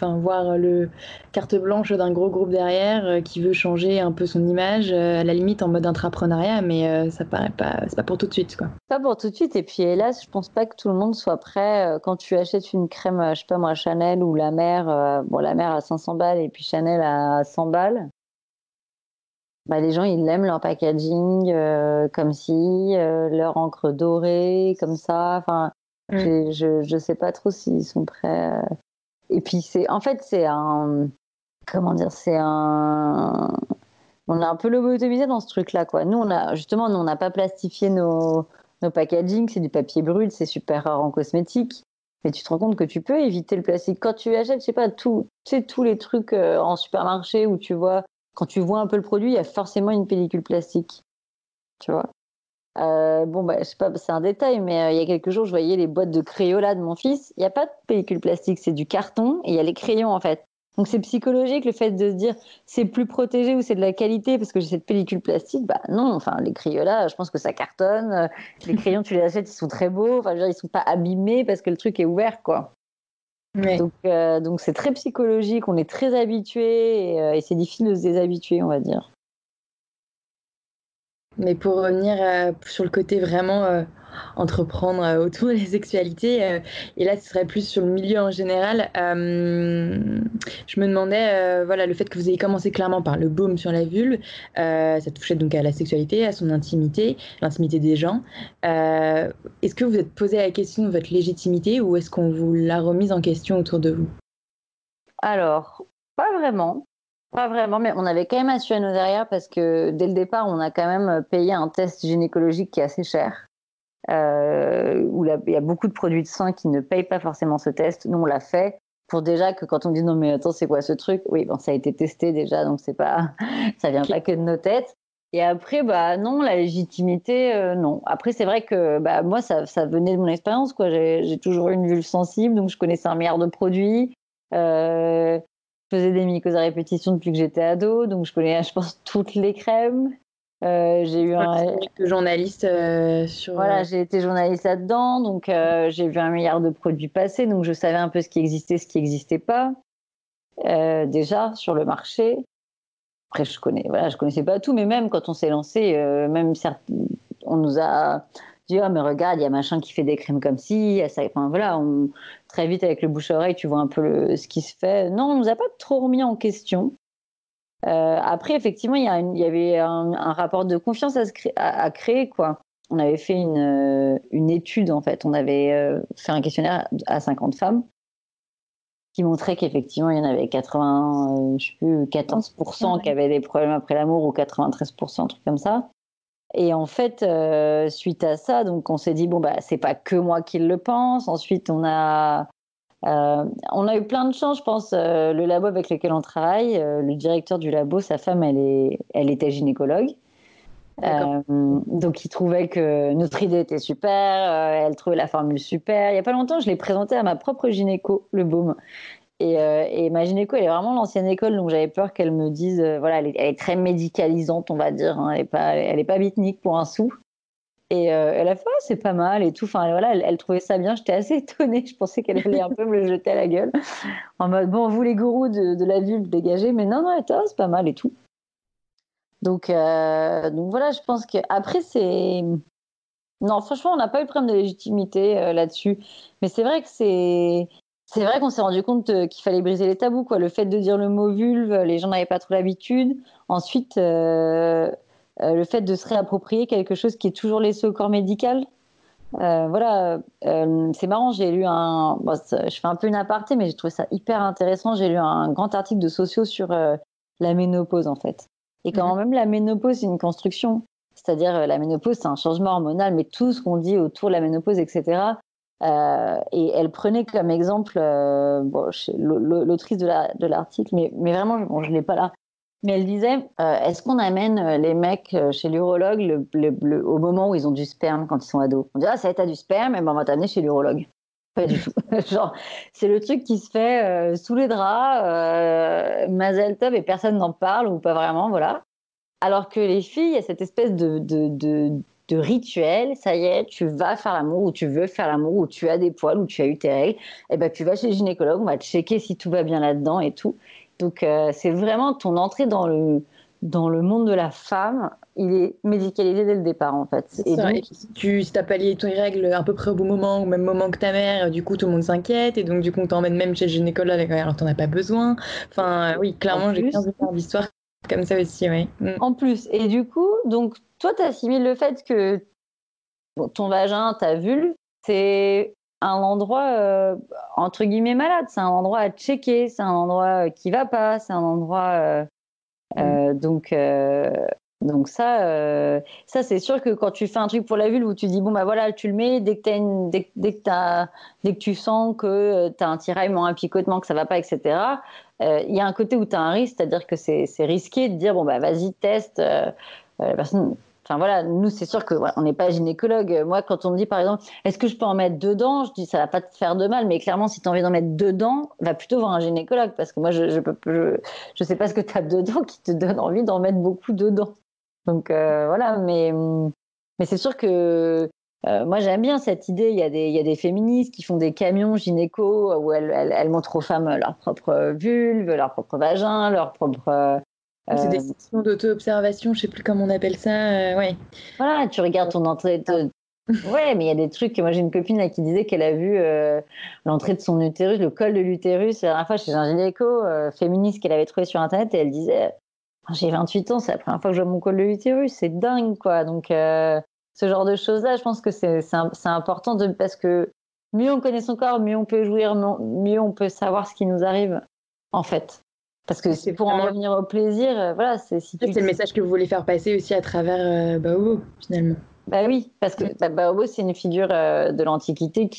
voir le carte blanche d'un gros groupe derrière qui veut changer un peu son image, à la limite en mode intrapreneuriat, mais ça paraît pas, c'est pas pour tout de suite, quoi. Pas pour tout de suite. Et puis hélas, je pense pas que tout le monde soit prêt. Quand tu achètes une crème, je sais pas moi, Chanel ou La Mer, La Mer à 500 balles et puis Chanel à 100 balles, bah, les gens ils aiment leur packaging comme si, leur encre dorée, comme ça. Enfin, je sais pas trop s'ils sont prêts. Et puis en fait, c'est un. Comment dire? On a un peu lobotomisé dans ce truc-là, quoi. Nous, on n'a pas plastifié nos packaging, c'est du papier brut, c'est super rare en cosmétique. Mais tu te rends compte que tu peux éviter le plastique. Quand tu achètes, je sais pas, tous les trucs en supermarché où quand tu vois un peu le produit, il y a forcément une pellicule plastique. Tu vois? Je sais pas, c'est un détail, mais il y a quelques jours, je voyais les boîtes de Crayola de mon fils. Il n'y a pas de pellicule plastique, c'est du carton et il y a les crayons, en fait. Donc c'est psychologique le fait de se dire c'est plus protégé ou c'est de la qualité parce que j'ai cette pellicule plastique. Bah non, enfin les Crayola, je pense que ça cartonne. Les crayons, tu les achètes, ils sont très beaux. Enfin, je veux dire, ils sont pas abîmés parce que le truc est ouvert, quoi. Ouais. Donc c'est très psychologique, on est très habitué et c'est difficile de se déshabituer, on va dire. Mais pour revenir sur le côté vraiment entreprendre autour des sexualités, et là ce serait plus sur le milieu en général, je me demandais, voilà, le fait que vous ayez commencé clairement par le baume sur la vulve, ça touchait donc à la sexualité, à son intimité, l'intimité des gens. Est-ce que vous êtes posé la question de votre légitimité ou est-ce qu'on vous l'a remise en question autour de vous? Alors, pas vraiment. Pas vraiment, mais on avait quand même assuré nos derrière parce que dès le départ, on a quand même payé un test gynécologique qui est assez cher. Où il y a beaucoup de produits de sang qui ne payent pas forcément ce test. Nous, on l'a fait pour déjà que quand on dit non, mais attends, c'est quoi ce truc? Oui, bon, ça a été testé déjà, donc c'est pas, ça vient pas que de nos têtes. Et après, bah non, la légitimité, non. Après, c'est vrai que bah, moi, ça venait de mon expérience, quoi. J'ai toujours eu une vulve sensible, donc je connaissais un milliard de produits. Je faisais des mycoses à répétition depuis que j'étais ado, donc je connais, je pense, toutes les crèmes. J'ai eu journaliste sur. Voilà, j'ai été journaliste là-dedans, donc j'ai vu un milliard de produits passer, donc je savais un peu ce qui existait, ce qui n'existait pas, déjà sur le marché. Après, je connaissais pas tout, mais même quand on s'est lancé, on nous a dit ah mais regarde, il y a machin qui fait des crèmes comme ci, ça, enfin voilà, très vite avec le bouche à oreille, tu vois un peu ce qui se fait. Non, on nous a pas trop remis en question. Après, effectivement, il y avait un rapport de confiance à créer, quoi. On avait fait une étude, en fait. On avait fait un questionnaire à 50 femmes qui montrait qu'effectivement, il y en avait 14% qui avaient des problèmes après l'amour ou 93%, un truc comme ça. Et en fait, suite à ça, donc on s'est dit, bon, bah, c'est pas que moi qui le pense. Ensuite, on a eu plein de chance, je pense. Le labo avec lequel on travaille, le directeur du labo, sa femme, elle était gynécologue. Donc, il trouvait que notre idée était super, elle trouvait la formule super. Il n'y a pas longtemps, je l'ai présenté à ma propre gynéco, le baume. Et ma gynéco, elle est vraiment l'ancienne école, donc j'avais peur qu'elle me dise, voilà, elle est très médicalisante, on va dire. Hein, elle est pas bitnique pour un sou. Et elle a fait, oh, c'est pas mal et tout. Enfin, voilà, elle trouvait ça bien. J'étais assez étonnée. Je pensais qu'elle allait un peu me le jeter à la gueule. En mode, bon, vous les gourous de la vulve, dégagez. Mais non, elle était, oh, c'est pas mal et tout. Donc voilà, je pense que après c'est. Non, franchement, on n'a pas eu de problème de légitimité là-dessus. Mais c'est vrai que c'est vrai qu'on s'est rendu compte qu'il fallait briser les tabous, quoi. Le fait de dire le mot vulve, les gens n'avaient pas trop l'habitude. Ensuite, le fait de se réapproprier quelque chose qui est toujours laissé au corps médical. Voilà, c'est marrant, j'ai lu je fais un peu une aparté, mais j'ai trouvé ça hyper intéressant. J'ai lu un grand article de Sociaux sur la ménopause, en fait. Et quand même la ménopause, c'est une construction. C'est-à-dire, la ménopause, c'est un changement hormonal, mais tout ce qu'on dit autour de la ménopause, etc. Et elle prenait comme exemple l'autrice de l'article, mais vraiment, bon, je ne l'ai pas là. Mais elle disait, est-ce qu'on amène les mecs chez l'urologue au moment où ils ont du sperme quand ils sont ados? On dit, ah, ça y est, t'as du sperme, et ben on va t'amener chez l'urologue. Pas du tout. Genre, c'est le truc qui se fait sous les draps, Mazel Tov, et personne n'en parle, ou pas vraiment, voilà. Alors que les filles, il y a cette espèce de rituel. Ça y est, tu vas faire l'amour ou tu veux faire l'amour ou tu as des poils ou tu as eu tes règles. Et ben, tu vas chez le gynécologue, on va checker si tout va bien là-dedans et tout. Donc, c'est vraiment ton entrée dans le monde de la femme. Il est médicalisé dès le départ, en fait. Et donc, et si t'as pas lié tes règles à peu près au bon moment, au même moment que ta mère, du coup, tout le monde s'inquiète, et donc, du coup, on t'emmène même chez le gynécologue, alors t'en as pas besoin. Enfin, oui, clairement, j'ai 15 ans d'histoire comme ça aussi, oui. En plus, et du coup, donc, toi, t'assimiles le fait que ton vagin, ta vulve, c'est un endroit, entre guillemets, malade. C'est un endroit à checker, c'est un endroit qui va pas, c'est un endroit... Donc ça c'est sûr que quand tu fais un truc pour la vulve où tu dis bon bah voilà tu le mets dès que tu sens que tu as un tiraillement, un picotement, que ça va pas, etc. Il y a un côté où tu as un risque, c'est-à-dire que c'est risqué de dire bon bah vas-y teste. La personne, enfin voilà, nous c'est sûr que voilà, on n'est pas gynécologue. Moi quand on me dit par exemple est-ce que je peux en mettre dedans, je dis ça va pas te faire de mal, mais clairement si tu as envie d'en mettre dedans, va plutôt voir un gynécologue parce que moi je sais pas ce que tu as dedans qui te donne envie d'en mettre beaucoup dedans. Donc voilà, mais c'est sûr que moi j'aime bien cette idée. Il y a des féministes qui font des camions gynéco où elles montrent aux femmes leur propre vulve, leur propre vagin, leur propre... C'est des sessions d'auto-observation, je sais plus comment on appelle ça, ouais. Voilà, tu regardes ton entrée Ouais, mais il y a des trucs. Moi, j'ai une copine là, qui disait qu'elle a vu l'entrée de son utérus, le col de l'utérus, la dernière fois chez un gynéco féministe qu'elle avait trouvé sur Internet, et elle disait j'ai 28 ans, c'est la première fois que je vois mon col de l'utérus, c'est dingue, quoi. Donc, ce genre de choses-là, je pense que c'est important parce que mieux on connaît son corps, mieux on peut jouir, mieux on peut savoir ce qui nous arrive, en fait. Parce que c'est pour en revenir au plaisir, voilà, c'est le message que vous voulez faire passer aussi à travers Baobo, finalement. Bah oui, parce que Baobo, c'est une figure de l'Antiquité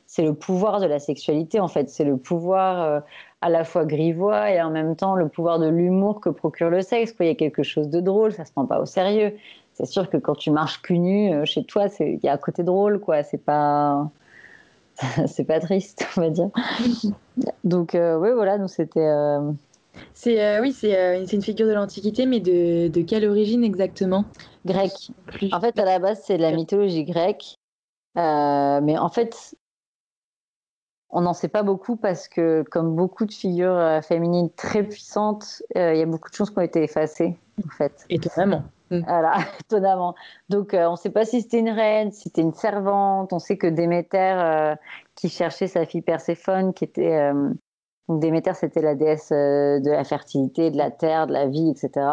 c'est le pouvoir de la sexualité, en fait. C'est le pouvoir à la fois grivois et en même temps le pouvoir de l'humour que procure le sexe. Il y a quelque chose de drôle, ça se prend pas au sérieux. C'est sûr que quand tu marches cul nu chez toi, il y a un côté drôle, quoi. C'est pas triste, on va dire. Donc, oui, voilà, nous c'était... C'est une figure de l'Antiquité, mais de quelle origine exactement? Grecque. En fait, à la base, c'est de la mythologie grecque. Mais en fait, on n'en sait pas beaucoup parce que, comme beaucoup de figures féminines très puissantes, il y a beaucoup de choses qui ont été effacées, en fait. Étonnamment. Voilà, étonnamment. Donc, on ne sait pas si c'était une reine, si c'était une servante. On sait que Déméter, qui cherchait sa fille Perséphone, qui était... donc Déméter, c'était la déesse de la fertilité, de la terre, de la vie, etc.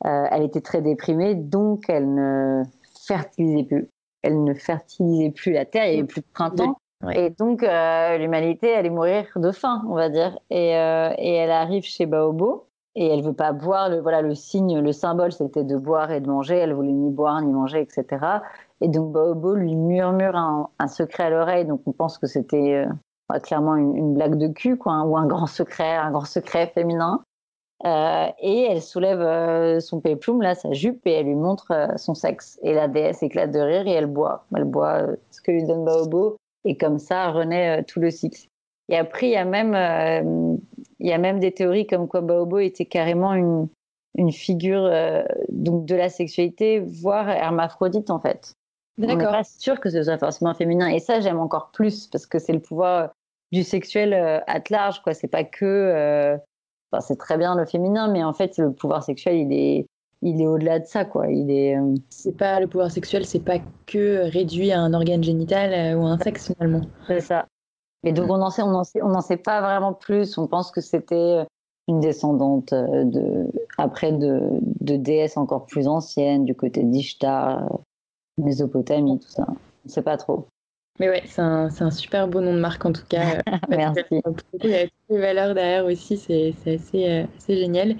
Elle était très déprimée, donc elle ne fertilisait plus. Elle ne fertilisait plus la terre, il n'y avait plus de printemps. Ouais. Et donc, l'humanité allait mourir de faim, on va dire. Et elle arrive chez Baobo, et elle ne veut pas boire. Le signe, le symbole, c'était de boire et de manger. Elle voulait ni boire, ni manger, etc. Et donc, Baobo lui murmure un secret à l'oreille. Donc, on pense que c'était clairement une blague de cul, quoi, ou un grand secret féminin. Et elle soulève son péplum, là, sa jupe, et elle lui montre son sexe. Et la déesse éclate de rire et elle boit. Elle boit ce que lui donne Baobo. Et comme ça, renaît tout le cycle. Et après, il y a même des théories comme quoi Baobo était carrément une figure donc de la sexualité, voire hermaphrodite, en fait. D'accord. On n'est pas sûr que ce soit forcément féminin. Et ça, j'aime encore plus, parce que c'est le pouvoir du sexuel at large, quoi. C'est pas que... c'est très bien le féminin, mais en fait, le pouvoir sexuel, il est au-delà de ça, quoi. C'est pas le pouvoir sexuel, c'est pas que réduit à un organe génital ou à un sexe, finalement. C'est ça. Et donc, on n'en sait pas vraiment plus. On pense que c'était une descendante de déesses encore plus anciennes, du côté d'Ishtar, Mésopotamie, tout ça. On ne sait pas trop. Mais ouais, c'est un super beau nom de marque en tout cas. Merci. Il y a toutes les valeurs derrière aussi, c'est assez génial.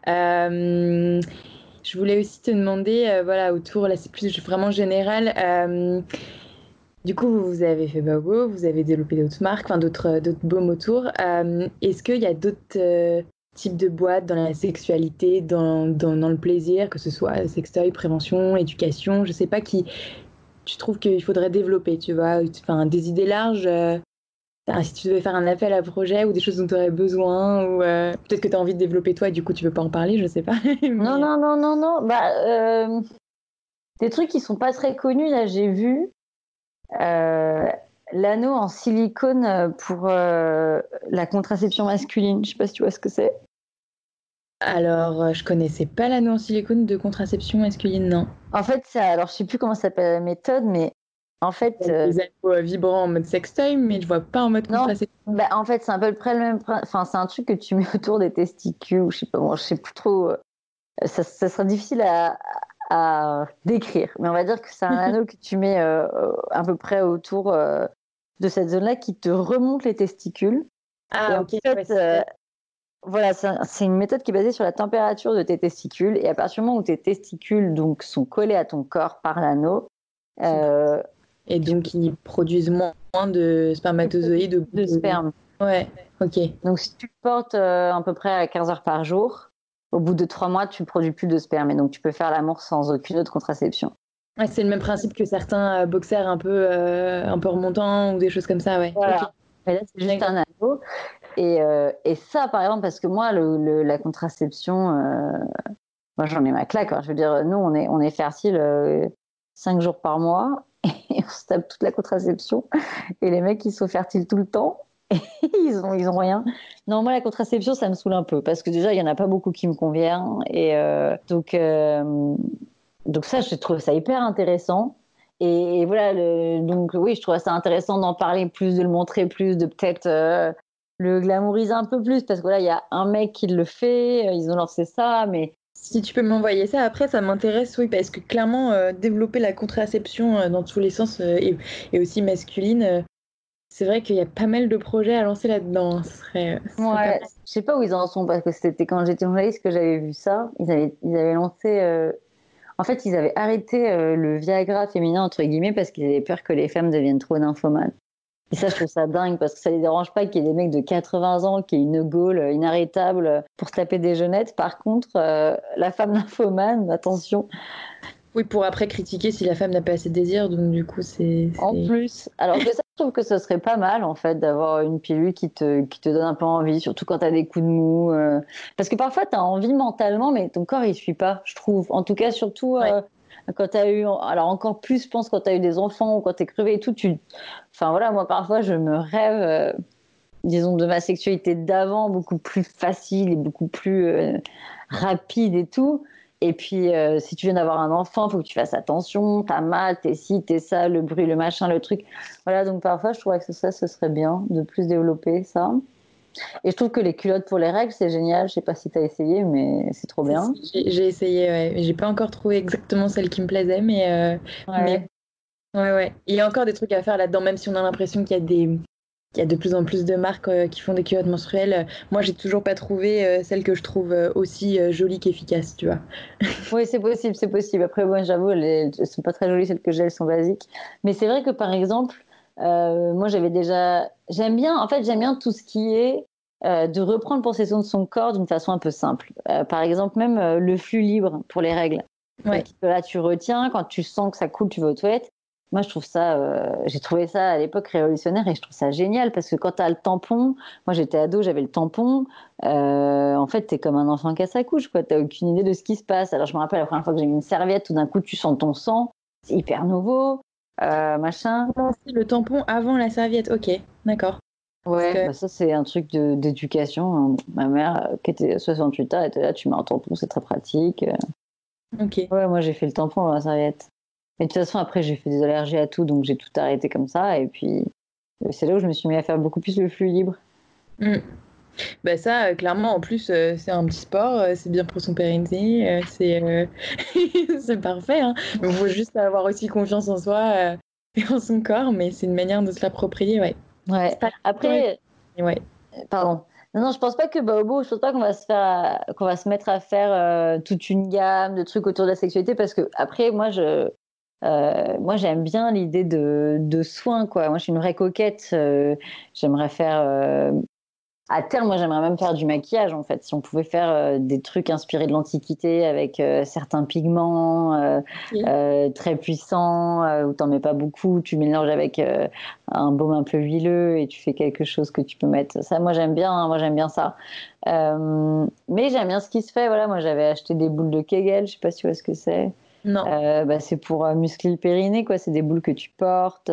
Je voulais aussi te demander, autour, là c'est plus vraiment général. Du coup, vous avez fait Baobo, vous avez développé d'autres marques, d'autres baumes autour. Est-ce qu'il y a d'autres types de boîtes dans la sexualité, dans le plaisir, que ce soit sextoy, prévention, éducation, je sais pas, qui tu trouves qu'il faudrait développer, tu vois, des idées larges, si tu devais faire un appel à projet ou des choses dont tu aurais besoin, ou peut-être que tu as envie de développer toi et du coup tu veux pas en parler, je sais pas. Non. Des trucs qui sont pas très connus, là, j'ai vu l'anneau en silicone pour la contraception masculine. Je sais pas si tu vois ce que c'est. Alors, je connaissais pas l'anneau en silicone de contraception masculine, non. En fait, alors je sais plus comment s'appelle la méthode, mais en fait, Les anneaux vibrants en mode sextoy, mais je vois pas en mode non, contraception. en fait, c'est à peu près le même. Enfin, c'est un truc que tu mets autour des testicules, ou je sais pas, bon, je sais plus trop. Ça sera difficile à décrire, mais on va dire que c'est un anneau que tu mets à peu près autour de cette zone-là qui te remonte les testicules. Et en fait, voilà, c'est une méthode qui est basée sur la température de tes testicules. Et à partir du moment où tes testicules donc, sont collés à ton corps par l'anneau, et donc ils produisent moins de spermatozoïdes. De sperme. Ouais, ok. Donc si tu le portes à peu près à 15 heures par jour, au bout de 3 mois, tu ne produis plus de sperme. Et donc tu peux faire l'amour sans aucune autre contraception. Ouais, c'est le même principe que certains boxers un peu remontants ou des choses comme ça, ouais. Voilà. Okay. Mais là, c'est juste un anneau. Et ça, par exemple, parce que moi, la contraception, moi, j'en ai ma claque. Je veux dire, nous, on est fertile 5 jours par mois et on se tape toute la contraception. Et les mecs, ils sont fertiles tout le temps et ils ont rien. Non, moi, la contraception, ça me saoule un peu parce que déjà, il y en a pas beaucoup qui me convient. Et donc ça, je trouve ça hyper intéressant. Et voilà, donc oui, je trouve ça intéressant d'en parler plus, de le montrer plus, de peut-être le glamouriser un peu plus, parce que voilà, il y a un mec qui le fait, ils ont lancé ça, mais... Si tu peux m'envoyer ça, après, ça m'intéresse, oui, parce que clairement, développer la contraception dans tous les sens et aussi masculine, c'est vrai qu'il y a pas mal de projets à lancer là-dedans. Ouais, je sais pas où ils en sont, parce que c'était quand j'étais journaliste que j'avais vu ça. Ils avaient lancé... En fait, ils avaient arrêté le Viagra féminin, entre guillemets, parce qu'ils avaient peur que les femmes deviennent trop nymphomanes. Et ça, je trouve ça dingue, parce que ça les dérange pas qu'il y ait des mecs de 80 ans qui aient une gaule inarrêtable pour se taper des jeunettes. Par contre, la femme nymphomane, attention. Oui, pour après critiquer si la femme n'a pas assez de désir, donc du coup, c'est... En plus, alors que ça, je trouve que ce serait pas mal, en fait, d'avoir une pilule qui te donne un peu envie, surtout quand tu as des coups de mou. Parce que parfois, tu as envie mentalement, mais ton corps, il suit pas, je trouve. En tout cas, surtout quand tu as eu... Alors encore plus, je pense, quand tu as eu des enfants ou quand tu es crevé et tout. Enfin voilà, moi, parfois, je me rêve, disons, de ma sexualité d'avant, beaucoup plus facile et beaucoup plus rapide et tout. Et puis, si tu viens d'avoir un enfant, il faut que tu fasses attention, t'as mal, t'es ci, t'es ça, le bruit, le machin, le truc. Voilà, donc parfois, je trouverais que ça, ce serait bien de plus développer ça. Et je trouve que les culottes pour les règles, c'est génial. Je sais pas si t'as essayé, mais c'est trop bien. J'ai essayé, ouais. J'ai pas encore trouvé exactement celle qui me plaisait, mais ouais. Il y a encore des trucs à faire là-dedans, même si on a l'impression qu'il y a de plus en plus de marques qui font des culottes menstruelles. Moi, j'ai toujours pas trouvé celle que je trouve aussi jolie qu'efficace, tu vois. Oui, c'est possible, c'est possible. Après, moi, j'avoue, elles sont pas très jolies, celles que j'ai, elles sont basiques. Mais c'est vrai que, par exemple, moi, j'aime bien tout ce qui est de reprendre possession de son corps d'une façon un peu simple. Par exemple, même le flux libre pour les règles. Ouais. Là, tu retiens, quand tu sens que ça coule, tu vas aux toilettes. Moi, je trouve ça, j'ai trouvé ça à l'époque révolutionnaire et je trouve ça génial parce que quand tu as le tampon, moi j'étais ado, j'avais le tampon, en fait, t'es comme un enfant qui a sa couche, quoi. T'as aucune idée de ce qui se passe. Alors, je me rappelle la première fois que j'ai mis une serviette, tout d'un coup, tu sens ton sang, c'est hyper nouveau, machin. Le tampon avant la serviette, ok, d'accord. Ouais, ça, c'est un truc d'éducation. Ma mère, qui était 68 ans, était là, tu mets un tampon, c'est très pratique. Ok. Ouais, moi, j'ai fait le tampon avant la serviette. Mais de toute façon, après, j'ai fait des allergies à tout, donc j'ai tout arrêté comme ça. Et puis, c'est là où je me suis mis à faire beaucoup plus le flux libre. Bah ça, clairement, en plus, c'est un petit sport, c'est bien pour son pérennité, c'est parfait. Hein. Il faut juste avoir aussi confiance en soi et en son corps, mais c'est une manière de se l'approprier, ouais. Ouais. Après, ouais. Pardon. Non, je pense pas que je pense pas qu'on va se mettre à faire toute une gamme de trucs autour de la sexualité parce que après, moi, j'aime bien l'idée de soins, quoi. Moi, je suis une vraie coquette. J'aimerais faire à terme, moi, j'aimerais même faire du maquillage, en fait. Si on pouvait faire des trucs inspirés de l'Antiquité avec certains pigments très puissants, où t'en mets pas beaucoup, tu mélanges avec un baume un peu huileux et tu fais quelque chose que tu peux mettre. Ça, moi, j'aime bien. Hein, moi, j'aime bien ça. Mais j'aime bien ce qui se fait. Voilà, moi, j'avais acheté des boules de Kegel. Je sais pas si tu vois ce que c'est. Non. C'est pour muscler le périnée, quoi. C'est des boules que tu portes.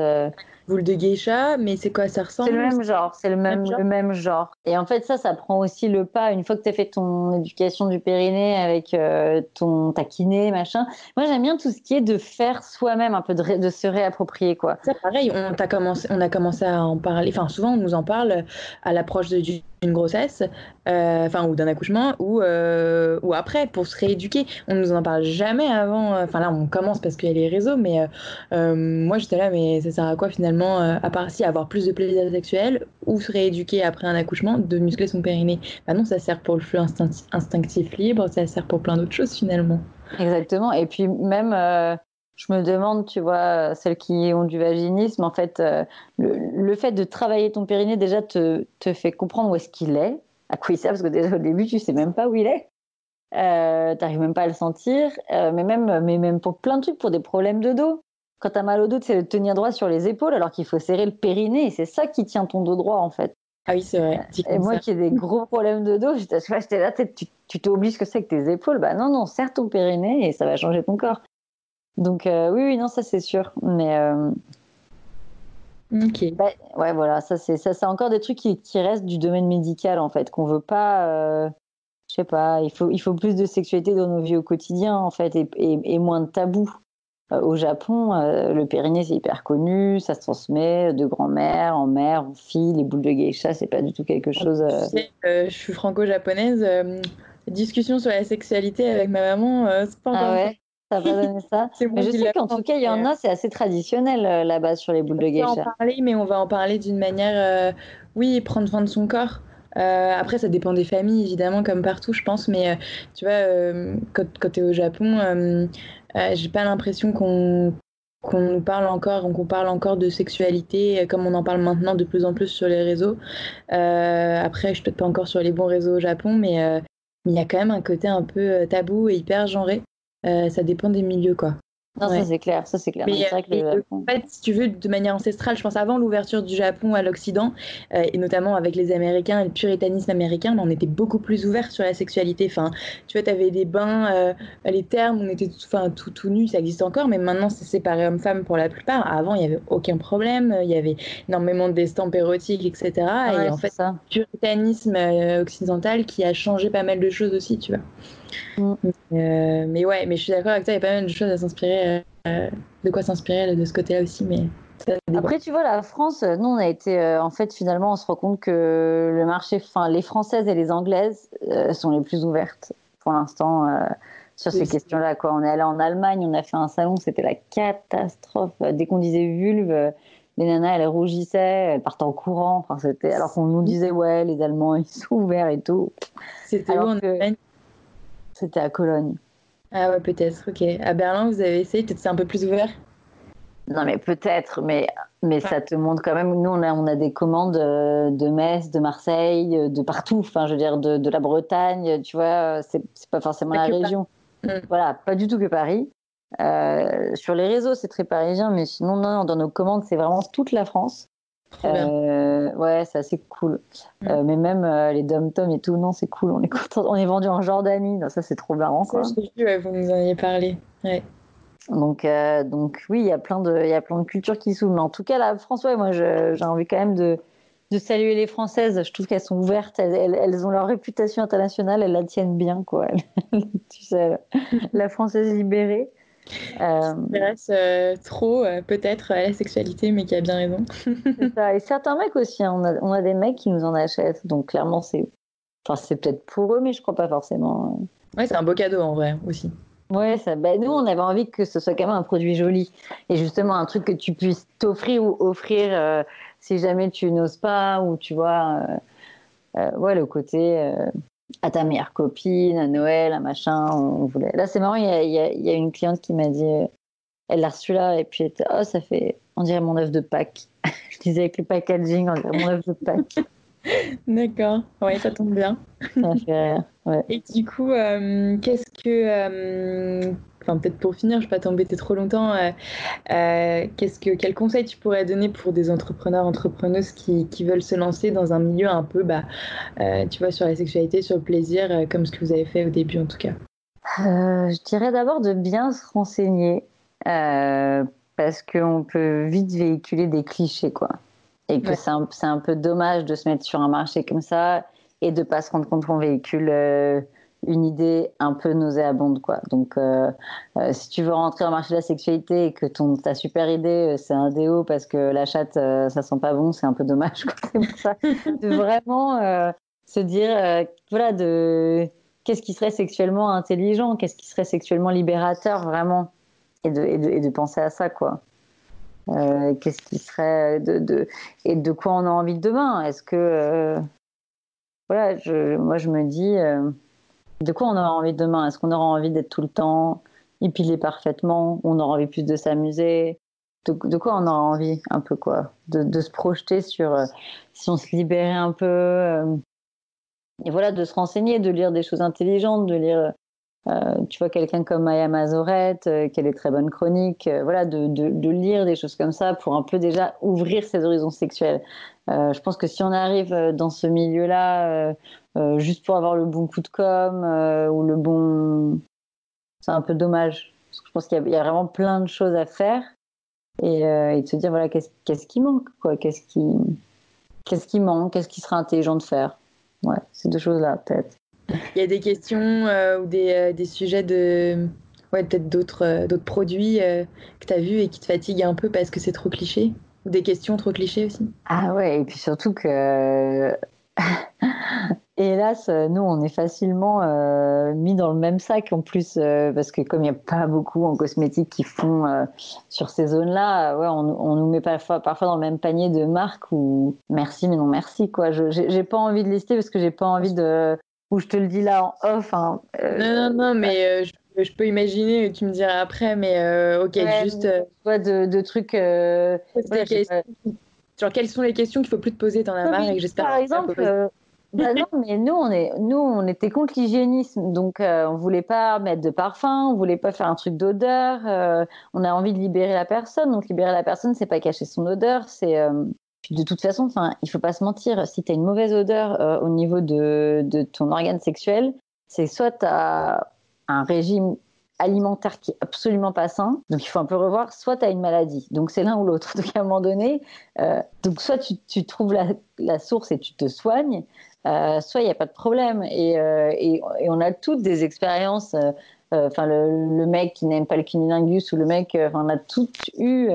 Boule de geisha, mais c'est quoi, ça C'est le ressemble? même genre, c'est Même genre? le même genre. Et en fait, ça prend aussi le pas. Une fois que tu as fait ton éducation du périnée avec ta kiné, machin. Moi, j'aime bien tout ce qui est de faire soi-même, un peu de se réapproprier, quoi. Ça, pareil, on a commencé à en parler. Enfin, souvent, on nous en parle à l'approche d'une grossesse, ou d'un accouchement, ou après, pour se rééduquer. On nous en parle jamais avant. Enfin, là, on commence parce qu'il y a les réseaux, mais moi, j'étais là, mais ça sert à quoi finalement, à part si avoir plus de plaisir sexuel ou se rééduquer après un accouchement, de muscler son périnée? Bah non, ça sert pour le flux instinctif libre, ça sert pour plein d'autres choses finalement. Exactement. Et puis même, je me demande, tu vois, celles qui ont du vaginisme, en fait, le fait de travailler ton périnée déjà te fait comprendre où est-ce qu'il est, à quoi il sert, parce que déjà au début, tu sais même pas où il est. T'arrives même pas à le sentir, mais même pour plein de trucs, pour des problèmes de dos. Quand t'as mal au dos, c'est de tenir droit sur les épaules, alors qu'il faut serrer le périnée, et c'est ça qui tient ton dos droit, en fait. Ah oui, c'est vrai. Dit Et comme moi ça. qui ai des gros problèmes de dos, j'étais là, tu t'obliges que c'est avec tes épaules. Bah non, serre ton périnée et ça va changer ton corps. Donc oui, non, ça c'est sûr. Mais Ok. ouais, voilà, ça c'est encore des trucs qui restent du domaine médical, en fait, qu'on veut pas. Je sais pas, il faut plus de sexualité dans nos vies au quotidien, en fait, et moins de tabous. Au Japon, le périnée, c'est hyper connu, ça se transmet de grand-mère en mère, en fille. Les boules de geisha, c'est pas du tout quelque chose. Tu sais, je suis franco-japonaise. Discussion sur la sexualité avec ma maman, c'est pas Ah encore ça. ouais, ça n'a pas donné ça. C'est Mais moi je qui sais qu'en l'apprends. tout cas, il y en a, c'est assez traditionnel là-bas sur les boules de On va en geisha. parler, mais on va en parler d'une manière, oui, prendre soin de son corps. Après, ça dépend des familles, évidemment, comme partout, je pense. Mais tu vois, quand tu es au Japon, j'ai pas l'impression qu'on nous parle encore, qu'on parle encore de sexualité, comme on en parle maintenant de plus en plus sur les réseaux. Après, je suis peut-être pas encore sur les bons réseaux au Japon, mais il y a quand même un côté un peu tabou et hyper genré. Ça dépend des milieux, quoi. Non, Ouais. ça c'est clair. Donc, Mais, c'est vrai que le en Japon. fait, si tu veux, de manière ancestrale, je pense avant l'ouverture du Japon à l'Occident, et notamment avec les Américains et le puritanisme américain, on était beaucoup plus ouvert sur la sexualité. Enfin, tu vois, tu avais des bains, les termes, on était tout nus, ça existe encore, mais maintenant c'est séparé homme-femme pour la plupart. Avant, il n'y avait aucun problème, il y avait énormément d'estampes érotiques, etc. Et Ouais, en c'est fait, ça. le puritanisme occidental qui a changé pas mal de choses aussi, tu vois. Mm. Mais ouais, mais je suis d'accord avec toi, il y a pas mal de choses à s'inspirer, de quoi s'inspirer de ce côté-là aussi, mais ça dépend. Après, tu vois, la France, nous, on a été, en fait, finalement, on se rend compte que le marché, enfin, les Françaises et les Anglaises sont les plus ouvertes pour l'instant sur ces Oui, questions-là, quoi. On est allé en Allemagne, on a fait un salon, c'était la catastrophe. Dès qu'on disait vulve, les nanas, elles rougissaient, elles partaient en courant. Enfin, c'était, alors qu'on nous disait, ouais, les Allemands, ils sont ouverts et tout. c'était où Alors en que Allemagne? c'était à Cologne. Ah ouais, peut-être, ok. À Berlin, vous avez essayé, peut-être c'est un peu plus ouvert? Non, mais peut-être, mais Ah, ça te montre quand même. Nous, on a des commandes de Metz, de Marseille, de partout. Enfin, je veux dire, de la Bretagne, tu vois, c'est pas forcément pas la que pas. région. Hmm, Voilà, pas du tout que Paris. Sur les réseaux, c'est très parisien, mais sinon, non, dans nos commandes, c'est vraiment toute la France. trop bien. Ouais, c'est assez cool. Hmm. Mais même les dom-toms et tout, non, c'est cool. On est content. On est vendu en Jordanie. Non, ça, c'est trop marrant, Ça, quoi. j'ai vu, ouais, vous nous en avez parlé. Ouais. Donc oui, il y a plein de cultures qui s'ouvrent. Mais en tout cas, la France, ouais, moi, j'ai envie quand même de saluer les Françaises. Je trouve qu'elles sont ouvertes, elles ont leur réputation internationale, elles la tiennent bien, quoi. Tu sais, la Française libérée. Euh, S'intéresse trop, peut-être, à la sexualité, mais qui a bien raison. c'est ça. Et certains mecs aussi, hein, on a des mecs qui nous en achètent. Donc clairement, c'est peut-être pour eux, mais je crois pas forcément. Ouais, c'est un beau cadeau en vrai aussi. Ouais, nous, on avait envie que ce soit quand même un produit joli. Et justement, un truc que tu puisses t'offrir ou offrir si jamais tu n'oses pas, ou tu vois, ouais, le côté à ta meilleure copine, à Noël, à machin, on voulait. Là, c'est marrant, il y a une cliente qui m'a dit, elle l'a reçu là, et puis elle était, oh, ça fait, on dirait mon œuf de Pâques. Je disais avec le packaging, on dirait mon œuf de Pâques. D'accord, ouais, ça tombe bien. Ça m'a fait rire, ouais. Et du coup, enfin peut-être pour finir, je ne vais pas t'embêter trop longtemps, quel conseil tu pourrais donner pour des entrepreneurs, entrepreneuses qui veulent se lancer dans un milieu un peu, tu vois, sur la sexualité, sur le plaisir, comme ce que vous avez fait au début en tout cas? Je dirais d'abord de bien se renseigner, parce qu'on peut vite véhiculer des clichés, quoi. Et que Ouais. c'est un peu dommage de se mettre sur un marché comme ça et de pas se rendre compte qu'on véhicule une idée un peu nauséabonde, quoi. Donc, si tu veux rentrer dans le marché de la sexualité et que ta super idée, c'est un déo parce que la chatte, ça sent pas bon, c'est un peu dommage, quoi. C'est pour ça de vraiment se dire, voilà, qu'est-ce qui serait sexuellement intelligent, qu'est-ce qui serait sexuellement libérateur, vraiment, et de penser à ça, quoi. Qu'est-ce qui serait et de quoi on a envie demain? Est-ce que voilà, moi je me dis de quoi on aura envie demain? Est-ce qu'on aura envie d'être tout le temps épilé parfaitement? On aura envie plus de s'amuser? De quoi on aura envie un peu, quoi? De se projeter sur si on se libérait un peu et voilà, de se renseigner, de lire des choses intelligentes, de lire tu vois quelqu'un comme Maya Mazoret, qui a des très bonnes chroniques, voilà, de lire des choses comme ça pour un peu déjà ouvrir ses horizons sexuels. Je pense que si on arrive dans ce milieu-là, juste pour avoir le bon coup de com ou le bon, c'est un peu dommage. Parce que je pense qu'il y a vraiment plein de choses à faire et de se dire voilà qu'est-ce qui manque, quoi, qu'est-ce qui manque, qu'est-ce qui serait intelligent de faire. Ouais, ces deux choses-là peut-être. Il y a des questions ou des sujets ouais, peut-être d'autres produits que tu as vus et qui te fatiguent un peu parce que c'est trop cliché? Ou des questions trop clichés aussi? Ah ouais, et puis surtout que hélas, nous, on est facilement mis dans le même sac en plus, parce que comme il n'y a pas beaucoup en cosmétique qui font sur ces zones-là, ouais, on nous met parfois dans le même panier de marques où merci, mais non merci, quoi. J'ai pas envie de lister parce que j'ai pas envie de. Ou je te le dis là en off. Hein, Non, mais je peux imaginer, tu me diras après, mais ok, ouais, juste tu vois, de trucs. pose Voilà, des questions. Genre, quelles sont les questions qu'il faut plus te poser? T'en as marre et que j'espère par que tu vas exemple, poser. bah non, mais nous, on était contre l'hygiénisme, donc on voulait pas mettre de parfum, on voulait pas faire un truc d'odeur. On a envie de libérer la personne, donc libérer la personne, c'est pas cacher son odeur, c'est puis de toute façon, enfin, il faut pas se mentir. Si tu as une mauvaise odeur au niveau de ton organe sexuel, c'est soit tu as un régime alimentaire qui est absolument pas sain, donc il faut un peu revoir, soit tu as une maladie, donc c'est l'un ou l'autre. Donc à un moment donné, donc soit tu trouves la source et tu te soignes, soit il n'y a pas de problème. Et on a toutes des expériences. Enfin, le mec qui n'aime pas le cunnilingus ou le mec, on a toutes eu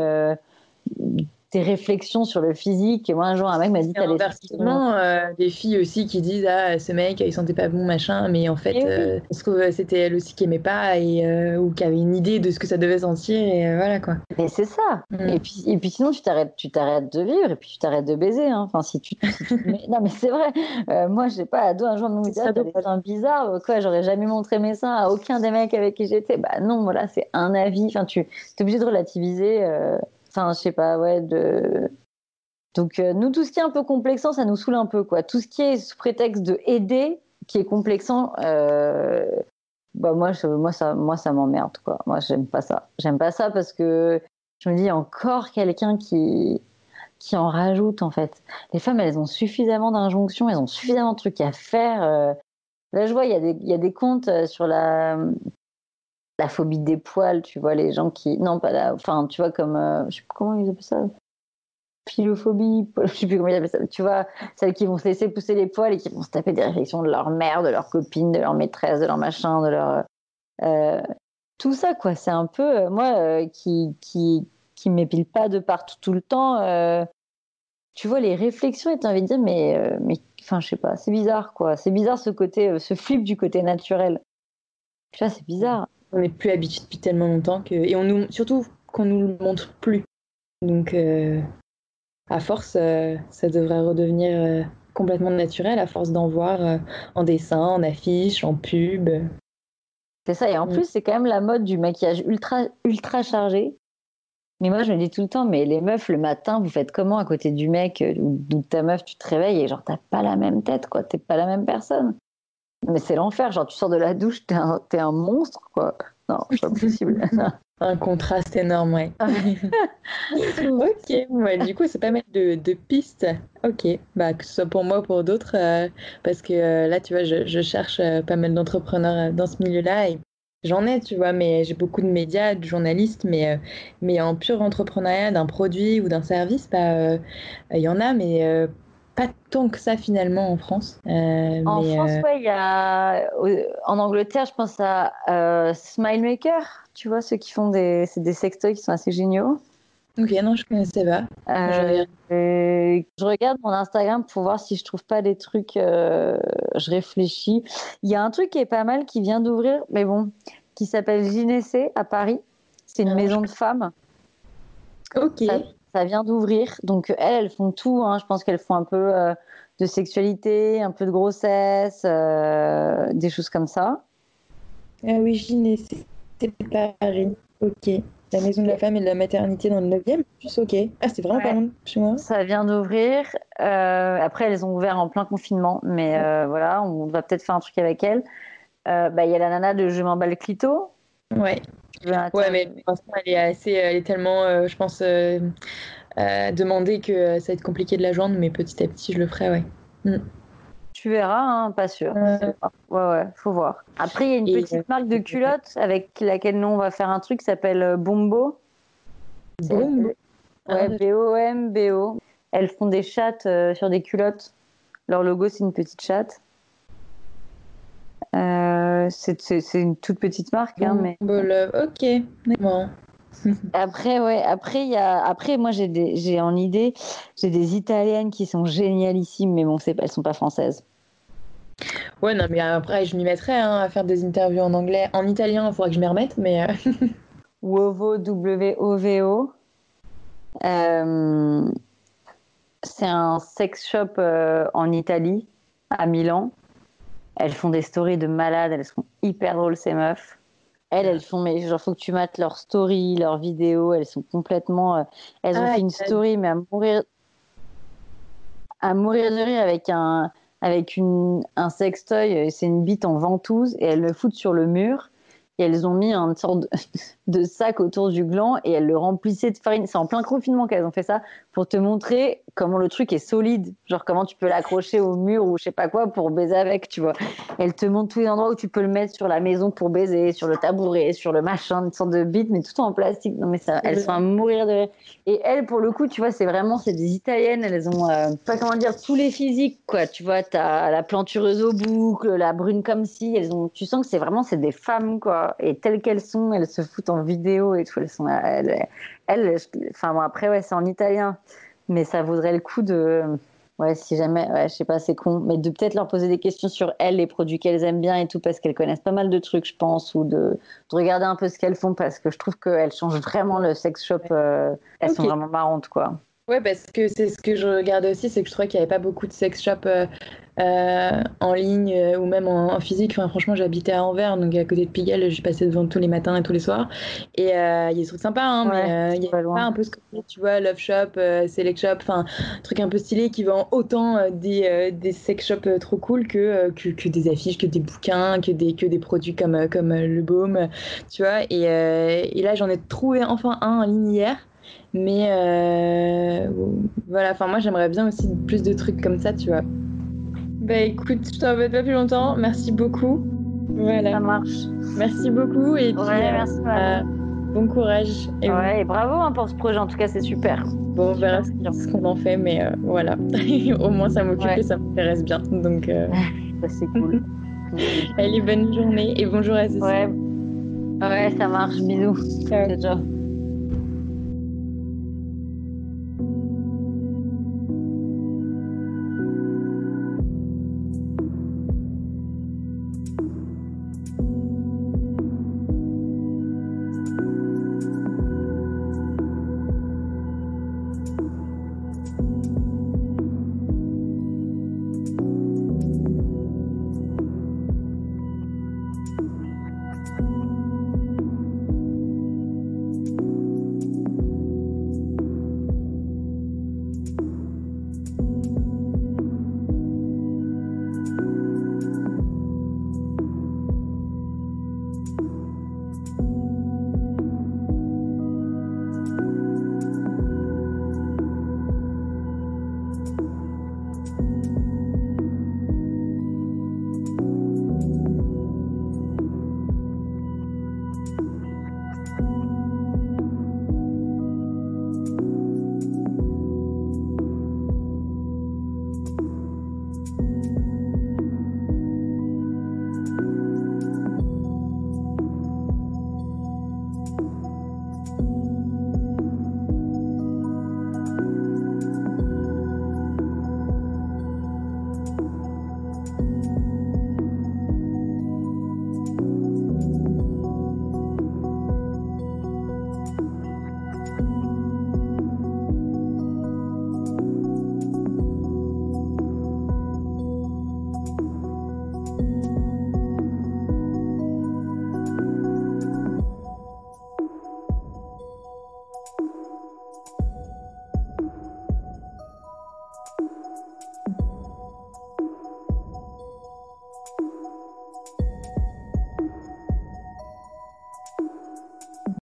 des réflexions sur le physique. Et moi, un jour, un mec m'a dit, Et t'as les sentiments. inversement, des filles aussi qui disent ah ce mec il sentait pas bon machin, mais en fait Et oui, ça se trouve c'était elle aussi qui aimait pas et ou qui avait une idée de ce que ça devait sentir et voilà quoi. mais c'est ça. Mm. Et puis sinon, tu t'arrêtes de vivre et puis tu t'arrêtes de baiser. Hein. Enfin, si tu te mets- Non, mais c'est vrai. Moi, j'ai pas ado un jour de me Ce dire, ah, serait t'as des dommage. seins bizarres. Quoi, j'aurais jamais montré mes seins à aucun des mecs avec qui j'étais. Bah non, voilà, c'est un avis. Enfin, tu es obligé de relativiser. Enfin, je sais pas, ouais, Donc, nous, tout ce qui est un peu complexant, ça nous saoule un peu, quoi. Tout ce qui est sous prétexte de aider, qui est complexant, bah moi, ça m'emmerde, quoi. Moi, j'aime pas ça. J'aime pas ça parce que je me dis encore quelqu'un qui en rajoute, en fait. Les femmes, elles ont suffisamment d'injonctions, elles ont suffisamment de trucs à faire. Là, je vois, il y a des comptes sur la phobie des poils, tu vois, les gens qui. Non, pas la. Enfin, tu vois, comme. Je sais pas comment ils appellent ça. Philophobie, je sais plus comment ils appellent ça, tu vois, celles qui vont se laisser pousser les poils et qui vont se taper des réflexions de leur mère, de leur copine, de leur maîtresse, de leur machin, de leur euh, tout ça, quoi. C'est un peu moi qui m'épile pas de partout tout le temps. Tu vois les réflexions et t'as envie de dire mais enfin je sais pas, c'est bizarre, quoi. C'est bizarre ce côté, ce flip du côté naturel. Tu vois, c'est bizarre. On n'est plus habitué depuis tellement longtemps que et on nous surtout qu'on nous le montre plus. Donc à force ça devrait redevenir complètement naturel à force d'en voir en dessin, en affiche, en pub. C'est ça. Et en Mm. plus, c'est quand même la mode du maquillage ultra chargé. Mais moi, je me dis tout le temps, mais les meufs, le matin, vous faites comment à côté du mec ou de ta meuf, tu te réveilles et genre, t'as pas la même tête, quoi. T'es pas la même personne. Mais c'est l'enfer. Genre, tu sors de la douche, t'es un monstre, quoi. Non, c'est pas possible. Un contraste énorme, ouais. Ok, ouais, du coup, c'est pas mal de pistes. Ok, bah, que ce soit pour moi ou pour d'autres, parce que là, tu vois, je cherche pas mal d'entrepreneurs dans ce milieu-là et j'en ai, tu vois, mais j'ai beaucoup de médias, de journalistes, mais en pur entrepreneuriat d'un produit ou d'un service, il y en a, mais pas tant que ça finalement en France. En France, ouais, il y a en Angleterre, je pense à Smilemaker, tu vois, ceux qui font c'est des sextoys qui sont assez géniaux. Ok, non, je connaissais pas. Je regarde mon Instagram pour voir si je trouve pas des trucs. Je réfléchis. Il y a un truc qui est pas mal qui vient d'ouvrir, mais bon, qui s'appelle Gynécée à Paris. C'est une maison de femmes. Ok. Ça vient d'ouvrir. Donc elles font tout. Hein. Je pense qu'elles font un peu de sexualité, un peu de grossesse, des choses comme ça. Ah oui, Gynécée, c'est Paris. Ok. La maison de la femme et de la maternité dans le 9e, plus ok. Ah, c'est vraiment pas loin de chez moi. Ça vient d'ouvrir. Après, elles ont ouvert en plein confinement, mais voilà, on va peut-être faire un truc avec elles. Il y a la nana de Je m'emballe clito. Ouais. Ouais, mais pour l'instant, elle est tellement, je pense, demandée que ça va être compliqué de la joindre, mais petit à petit, je le ferai, ouais. Tu verras, hein, pas sûr. Ouais, faut voir. Après, il y a une petite marque de culottes avec laquelle nous, on va faire un truc qui s'appelle Bombo. Bombo. Ouais, BOMBO. Elles font des chattes sur des culottes. Leur logo, c'est une petite chatte. C'est une toute petite marque, hein, mais. Ok, d'accord. Après, moi, j'ai en idée, j'ai des Italiennes qui sont génialissimes, mais bon, elles sont pas françaises. Ouais, non, mais après, je m'y mettrai à faire des interviews en anglais. En italien, il faudra que je m'y remette, mais. Wovo, W-O-V-O. C'est un sex shop en Italie, à Milan. Elles font des stories de malades, elles sont hyper drôles, ces meufs. Elles font, mais genre, faut que tu mates leurs stories, leurs vidéos, elles sont complètement. Elles ont fait une story, mais à mourir de rire avec un sextoy, c'est une bite en ventouse, et elles le foutent sur le mur. Et elles ont mis une sorte de sac autour du gland et elles le remplissaient de farine. C'est en plein confinement qu'elles ont fait ça pour te montrer comment le truc est solide. Genre comment tu peux l'accrocher au mur ou je sais pas quoi pour baiser avec, tu vois. Elles te montrent tous les endroits où tu peux le mettre sur la maison pour baiser, sur le tabouret, sur le machin, une sorte de bite, mais tout en plastique. Non mais ça, elles sont à mourir de rire. Et elles, pour le coup, tu vois, c'est des Italiennes. Elles ont, pas comment dire, tous les physiques, quoi. Tu vois, t'as la plantureuse au boucle, la brune comme si. Tu sens que c'est des femmes, quoi. Et telles qu'elles sont, elles se foutent en vidéo et tout. Enfin bon, après, ouais, c'est en italien. Mais ça vaudrait le coup de. Ouais, si jamais, je sais pas, c'est con. Mais de peut-être leur poser des questions sur elles, les produits qu'elles aiment bien et tout, parce qu'elles connaissent pas mal de trucs, je pense. Ou de regarder un peu ce qu'elles font, parce que je trouve qu'elles changent vraiment le sex shop. Elles sont vraiment marrantes, quoi. Ouais, parce que c'est ce que je regardais aussi, c'est que je trouvais qu'il n'y avait pas beaucoup de sex shop en ligne ou même en physique. Enfin, franchement, j'habitais à Anvers, donc à côté de Pigalle, je passais devant tous les matins et tous les soirs. Et il y a des trucs sympas, hein, mais il y a pas un peu ce côté, tu vois, Love Shop, Select Shop, enfin, truc un peu stylé qui vend autant des sex shops trop cool que des affiches, que des bouquins, que des produits comme le baume, tu vois. Et là, j'en ai trouvé enfin un en ligne hier. Mais voilà, enfin moi j'aimerais bien aussi plus de trucs comme ça, tu vois. Bah écoute, je t'embête pas plus longtemps, merci beaucoup. Voilà. Ça marche. Merci beaucoup et puis merci, bon courage. Et bravo pour ce projet, en tout cas c'est super. Bon, on verra ce qu'on en fait, mais voilà, au moins ça m'occupe et ça m'intéresse bien, donc c'est cool. Allez, bonne journée et bonjour à Cécile. Ouais, ça marche, bisous. Ciao.